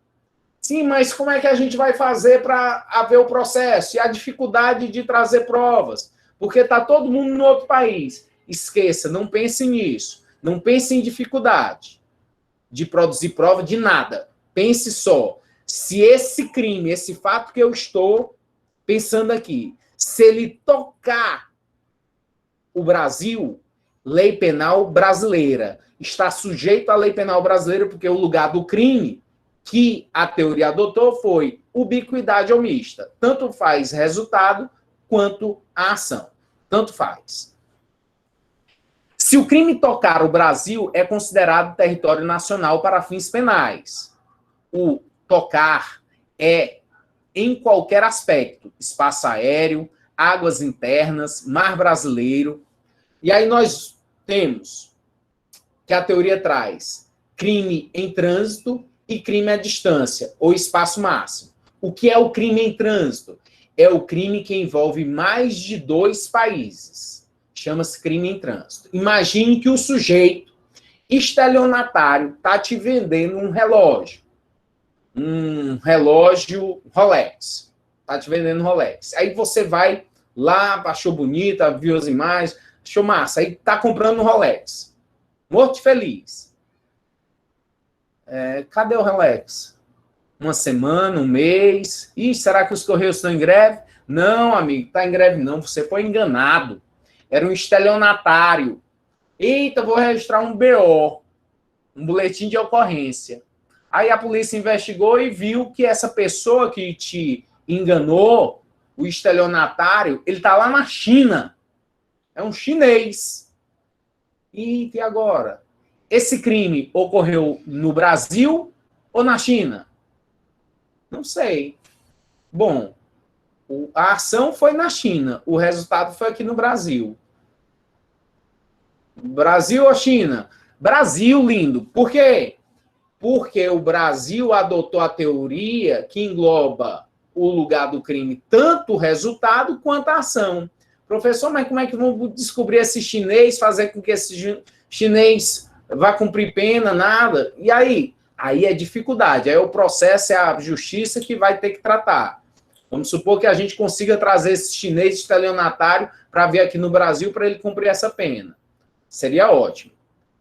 A: Sim, mas como é que a gente vai fazer para haver o processo? E a dificuldade de trazer provas? Porque está todo mundo no outro país. Esqueça, não pense nisso. Não pense em dificuldade de produzir prova de nada. Pense só, se esse crime, esse fato que eu estou pensando aqui, se ele tocar o Brasil, lei penal brasileira, está sujeito à lei penal brasileira, porque o lugar do crime que a teoria adotou foi ubiquidade omissa. Tanto faz resultado quanto a ação. Tanto faz. Se o crime tocar o Brasil, é considerado território nacional para fins penais. O tocar é em qualquer aspecto, espaço aéreo, águas internas, mar brasileiro. E aí nós temos que a teoria traz crime em trânsito e crime à distância, ou espaço máximo. O que é o crime em trânsito? É o crime que envolve mais de 2 países. Chama-se crime em trânsito. Imagine que o sujeito estelionatário está te vendendo um relógio Rolex. Está te vendendo um Rolex. Aí você vai lá, achou bonita, viu as imagens, achou massa, aí está comprando um Rolex. Morto e feliz. Cadê o Rolex? Uma semana, um mês. Ih, será que os Correios estão em greve? Não, amigo, está em greve não. Você foi enganado. Era um estelionatário. Eita, vou registrar um BO, um boletim de ocorrência. Aí a polícia investigou e viu que essa pessoa que te enganou, o estelionatário, ele está lá na China. É um chinês. E agora? Esse crime ocorreu no Brasil ou na China? Não sei. Bom, a ação foi na China, o resultado foi aqui no Brasil. Brasil ou China? Brasil, lindo. Por quê? Porque o Brasil adotou a teoria que engloba o lugar do crime, tanto o resultado quanto a ação. Professor, mas como é que vamos descobrir esse chinês, fazer com que esse chinês vá cumprir pena, nada? E aí? Aí é dificuldade. Aí o processo é a justiça que vai ter que tratar. Vamos supor que a gente consiga trazer esse chinês estelionatário para vir aqui no Brasil para ele cumprir essa pena. Seria ótimo.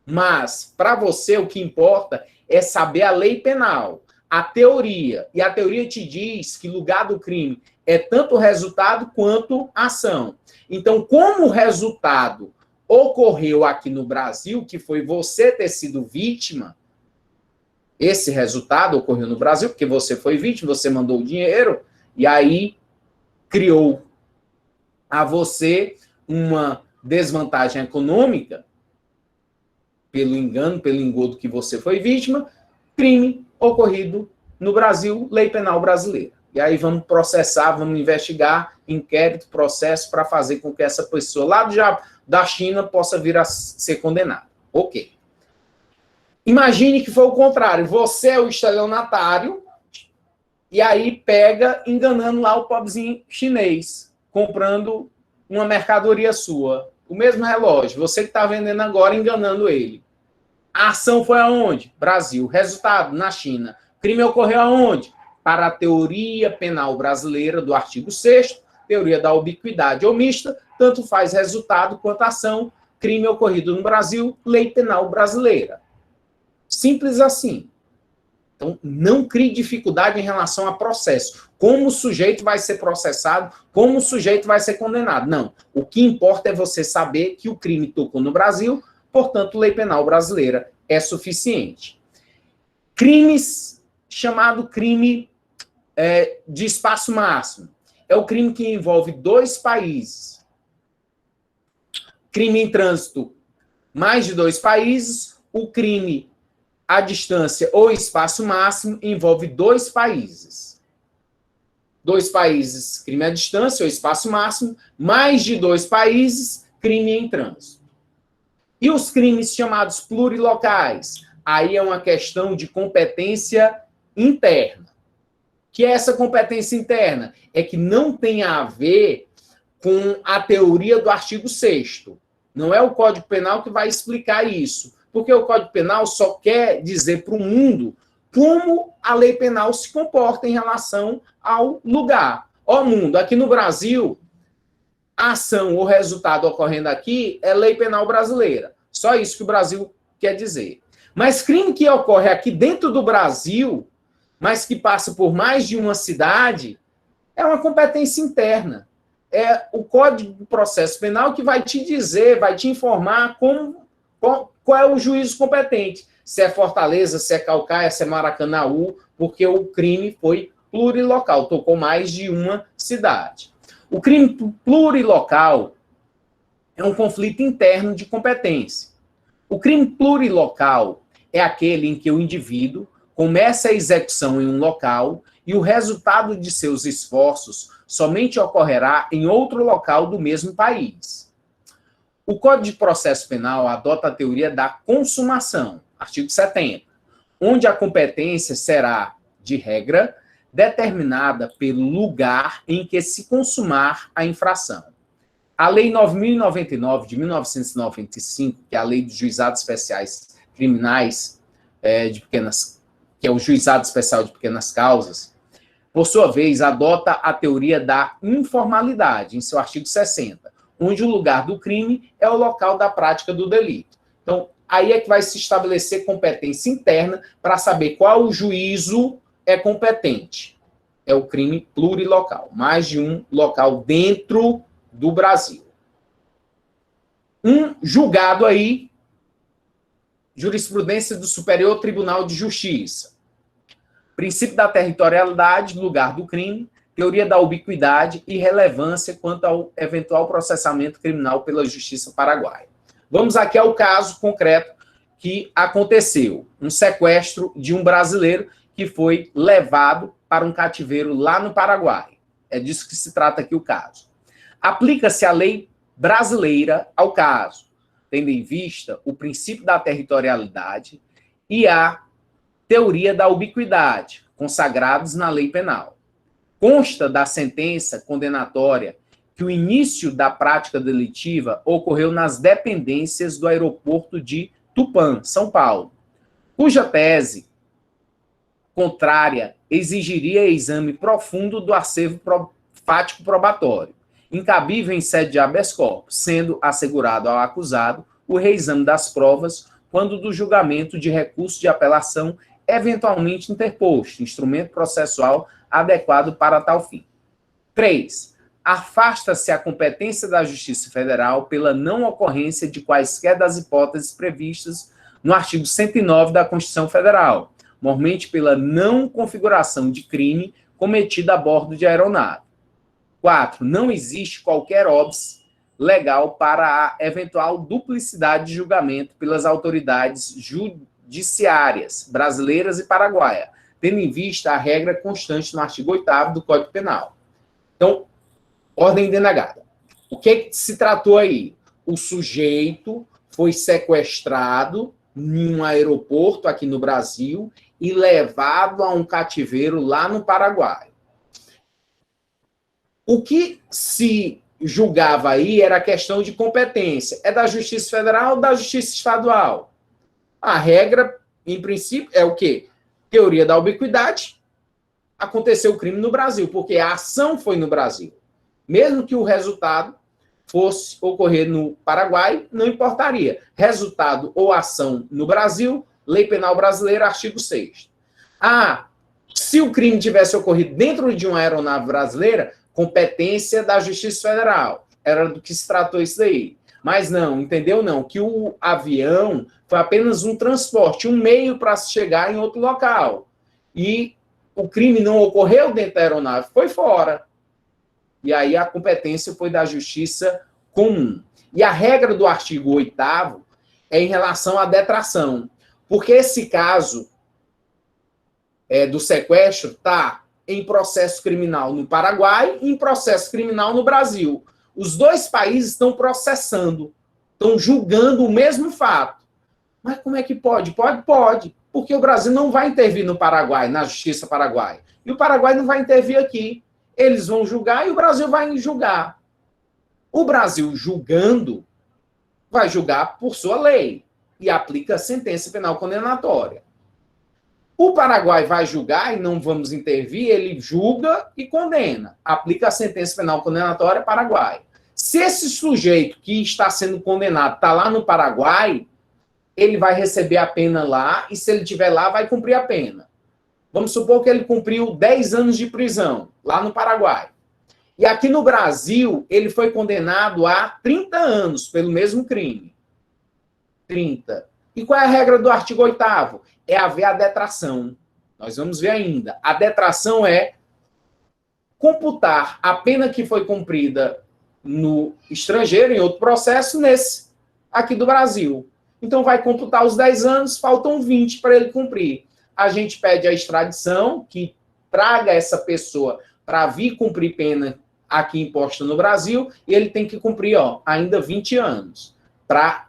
A: Mas, para você, o que importa é saber a lei penal, a teoria. E a teoria te diz que lugar do crime é tanto o resultado quanto a ação. Então, como o resultado ocorreu aqui no Brasil, que foi você ter sido vítima, esse resultado ocorreu no Brasil, porque você foi vítima, você mandou o dinheiro, e aí criou a você uma desvantagem econômica, pelo engano, pelo engodo que você foi vítima, crime ocorrido no Brasil, lei penal brasileira. E aí vamos processar, vamos investigar, inquérito, processo, para fazer com que essa pessoa lá da China possa vir a ser condenada. Ok. Imagine que foi o contrário. Você é o estelionatário e aí pega enganando lá o pobrezinho chinês, comprando uma mercadoria sua. O mesmo relógio, você que está vendendo agora, enganando ele. A ação foi aonde? Brasil. Resultado, na China. Crime ocorreu aonde? Para a teoria penal brasileira do artigo 6º, teoria da ubiquidade omista, tanto faz resultado quanto ação, crime ocorrido no Brasil, lei penal brasileira. Simples assim. Então, não crie dificuldade em relação a processo. Como o sujeito vai ser processado, como o sujeito vai ser condenado. Não. O que importa é você saber que o crime tocou no Brasil, portanto, lei penal brasileira é suficiente. Crimes, chamado crime de espaço máximo. É o crime que envolve dois países. Crime em trânsito, mais de dois países. O crime à distância ou espaço máximo envolve dois países. Dois países, crime à distância ou espaço máximo. Mais de dois países, crime em trânsito. E os crimes chamados plurilocais? Aí é uma questão de competência interna. Que é essa competência interna? É que não tem a ver com a teoria do artigo 6º. Não é o Código Penal que vai explicar isso. Porque o Código Penal só quer dizer para o mundo como a lei penal se comporta em relação ao lugar. Ó mundo, aqui no Brasil, a ação ou resultado ocorrendo aqui é lei penal brasileira. Só isso que o Brasil quer dizer. Mas crime que ocorre aqui dentro do Brasil, mas que passa por mais de uma cidade, é uma competência interna. É o Código de Processo Penal que vai te dizer, vai te informar qual é o juízo competente. Se é Fortaleza, se é Caucaia, se é Maracanaú, porque o crime foi plurilocal, tocou mais de uma cidade. O crime plurilocal é um conflito interno de competência. O crime plurilocal é aquele em que o indivíduo começa a execução em um local e o resultado de seus esforços somente ocorrerá em outro local do mesmo país. O Código de Processo Penal adota a teoria da consumação, artigo 70, onde a competência será, de regra, determinada pelo lugar em que se consumar a infração. A Lei 9.099, de 1995, que é a Lei dos Juizados Especiais Criminais que é o Juizado Especial de Pequenas Causas, por sua vez, adota a teoria da informalidade, em seu artigo 60, onde o lugar do crime é o local da prática do delito. Então, aí é que vai se estabelecer competência interna para saber qual o juízo é competente. É o crime plurilocal, mais de um local dentro do Brasil. Um julgado aí, jurisprudência do Superior Tribunal de Justiça. Princípio da territorialidade, lugar do crime, teoria da ubiquidade e relevância quanto ao eventual processamento criminal pela Justiça Paraguaia. Vamos aqui ao caso concreto que aconteceu. Um sequestro de um brasileiro que foi levado para um cativeiro lá no Paraguai. É disso que se trata aqui o caso. Aplica-se a lei brasileira ao caso. tendo em vista o princípio da territorialidade e a teoria da ubiquidade, consagrados na lei penal. Consta da sentença condenatória que o início da prática delitiva ocorreu nas dependências do aeroporto de Tupã, São Paulo, cuja tese contrária exigiria exame profundo do acervo fático probatório, incabível em sede de habeas corpus, sendo assegurado ao acusado o reexame das provas quando do julgamento de recurso de apelação eventualmente interposto, instrumento processual adequado para tal fim. 3. Afasta-se a competência da Justiça Federal pela não ocorrência de quaisquer das hipóteses previstas no artigo 109 da Constituição Federal, mormente pela não configuração de crime cometido a bordo de aeronave. 4. Não existe qualquer óbice legal para a eventual duplicidade de julgamento pelas autoridades judiciárias brasileiras e paraguaias, tendo em vista a regra constante no artigo 8º do Código Penal. Então, ordem denegada. O que se tratou aí? O sujeito foi sequestrado em um aeroporto aqui no Brasil e levado a um cativeiro lá no Paraguai. O que se julgava aí era a questão de competência. É da Justiça Federal ou da Justiça Estadual? A regra, em princípio, é o quê? Teoria da ubiquidade. Aconteceu o crime no Brasil, porque a ação foi no Brasil. Mesmo que o resultado fosse ocorrer no Paraguai, não importaria. Resultado ou ação no Brasil, Lei Penal Brasileira, artigo 6º. Se o crime tivesse ocorrido dentro de uma aeronave brasileira, competência da Justiça Federal. Era do que se tratou isso daí. Mas não, entendeu? Não, que o avião foi apenas um transporte, um meio para se chegar em outro local. E o crime não ocorreu dentro da aeronave, foi fora. E aí a competência foi da Justiça Comum. E a regra do artigo 8º é em relação à detração. Porque esse caso do sequestro está em processo criminal no Paraguai e em processo criminal no Brasil. Os dois países estão processando, estão julgando o mesmo fato. Mas como é que pode? Pode. Porque o Brasil não vai intervir no Paraguai, na Justiça Paraguaia. E o Paraguai não vai intervir aqui. Eles vão julgar e o Brasil vai julgar. O Brasil julgando, vai julgar por sua lei e aplica a sentença penal condenatória. O Paraguai vai julgar e não vamos intervir, ele julga e condena. Aplica a sentença penal condenatória Paraguai. Se esse sujeito que está sendo condenado está lá no Paraguai, ele vai receber a pena lá e se ele estiver lá, vai cumprir a pena. Vamos supor que ele cumpriu 10 anos de prisão lá no Paraguai. E aqui no Brasil, ele foi condenado a 30 anos pelo mesmo crime. 30. E qual é a regra do artigo 8º? É haver a detração. Nós vamos ver ainda. A detração é computar a pena que foi cumprida no estrangeiro, em outro processo, nesse aqui do Brasil. Então, vai computar os 10 anos, faltam 20 para ele cumprir. A gente pede a extradição, que traga essa pessoa para vir cumprir pena aqui imposta no Brasil, e ele tem que cumprir ainda 20 anos, para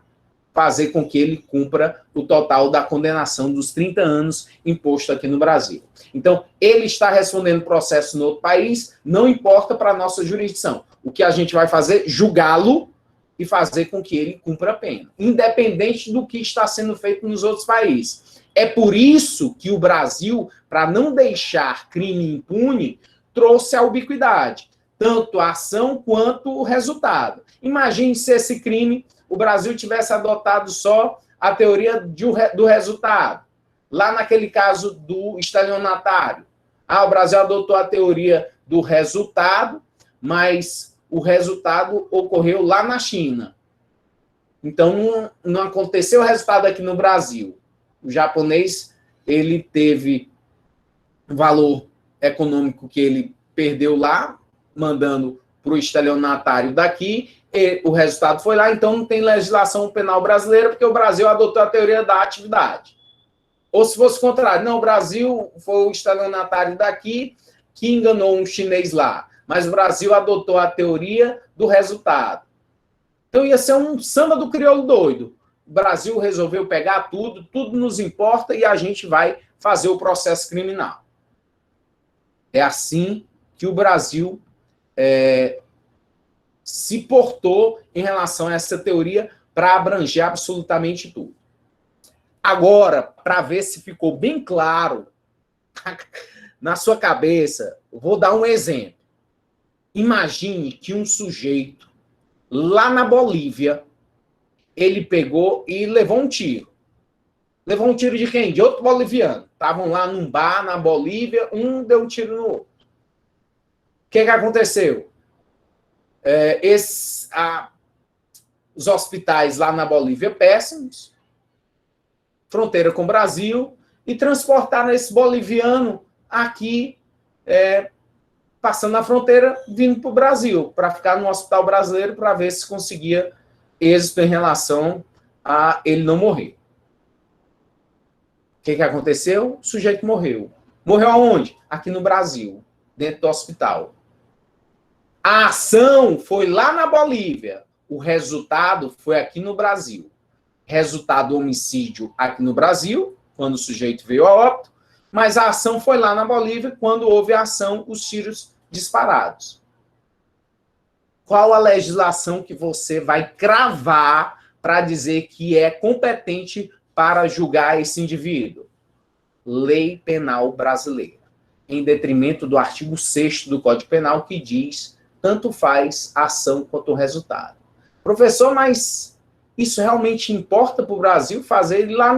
A: fazer com que ele cumpra o total da condenação dos 30 anos imposto aqui no Brasil. Então, ele está respondendo processo no outro país, não importa para a nossa jurisdição. O que a gente vai fazer? Julgá-lo e fazer com que ele cumpra a pena, independente do que está sendo feito nos outros países. É por isso que o Brasil, para não deixar crime impune, trouxe a ubiquidade, tanto a ação quanto o resultado. Imagine se esse crime, o Brasil tivesse adotado só a teoria do resultado. Lá naquele caso do estelionatário. O Brasil adotou a teoria do resultado, mas o resultado ocorreu lá na China. Então, não aconteceu o resultado aqui no Brasil. O japonês, ele teve valor econômico que ele perdeu lá, mandando para o estelionatário daqui, e o resultado foi lá, então não tem legislação penal brasileira, porque o Brasil adotou a teoria da atividade. Ou se fosse o contrário, não, o Brasil foi o estelionatário daqui que enganou um chinês lá, mas o Brasil adotou a teoria do resultado. Então ia ser um samba do crioulo doido. O Brasil resolveu pegar tudo, tudo nos importa e a gente vai fazer o processo criminal. É assim que o Brasil se portou em relação a essa teoria para abranger absolutamente tudo. Agora, para ver se ficou bem claro na sua cabeça, vou dar um exemplo. Imagine que um sujeito lá na Bolívia, ele pegou e levou um tiro. Levou um tiro de quem? De outro boliviano. Estavam lá num bar na Bolívia, um deu um tiro no outro. O que aconteceu? Os hospitais lá na Bolívia péssimos, fronteira com o Brasil, e transportaram esse boliviano aqui, passando na fronteira, vindo para o Brasil, para ficar no hospital brasileiro, para ver se conseguia êxito em relação a ele não morrer. O que aconteceu? O sujeito morreu. Morreu aonde? Aqui no Brasil, dentro do hospital. A ação foi lá na Bolívia. O resultado foi aqui no Brasil. Resultado homicídio aqui no Brasil, quando o sujeito veio a óbito, mas a ação foi lá na Bolívia, quando houve a ação, os tiros disparados. Qual a legislação que você vai cravar para dizer que é competente para julgar esse indivíduo? Lei Penal Brasileira, em detrimento do artigo 6º do Código Penal, que diz tanto faz a ação quanto o resultado. Professor, mas isso realmente importa para o Brasil fazer lá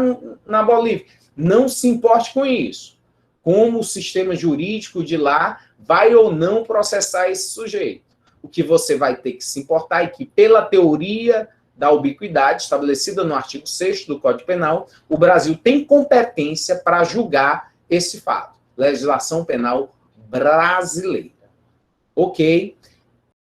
A: na Bolívia? Não se importe com isso. Como o sistema jurídico de lá vai ou não processar esse sujeito. O que você vai ter que se importar é que, pela teoria da ubiquidade estabelecida no artigo 6º do Código Penal, o Brasil tem competência para julgar esse fato. Legislação penal brasileira. Ok?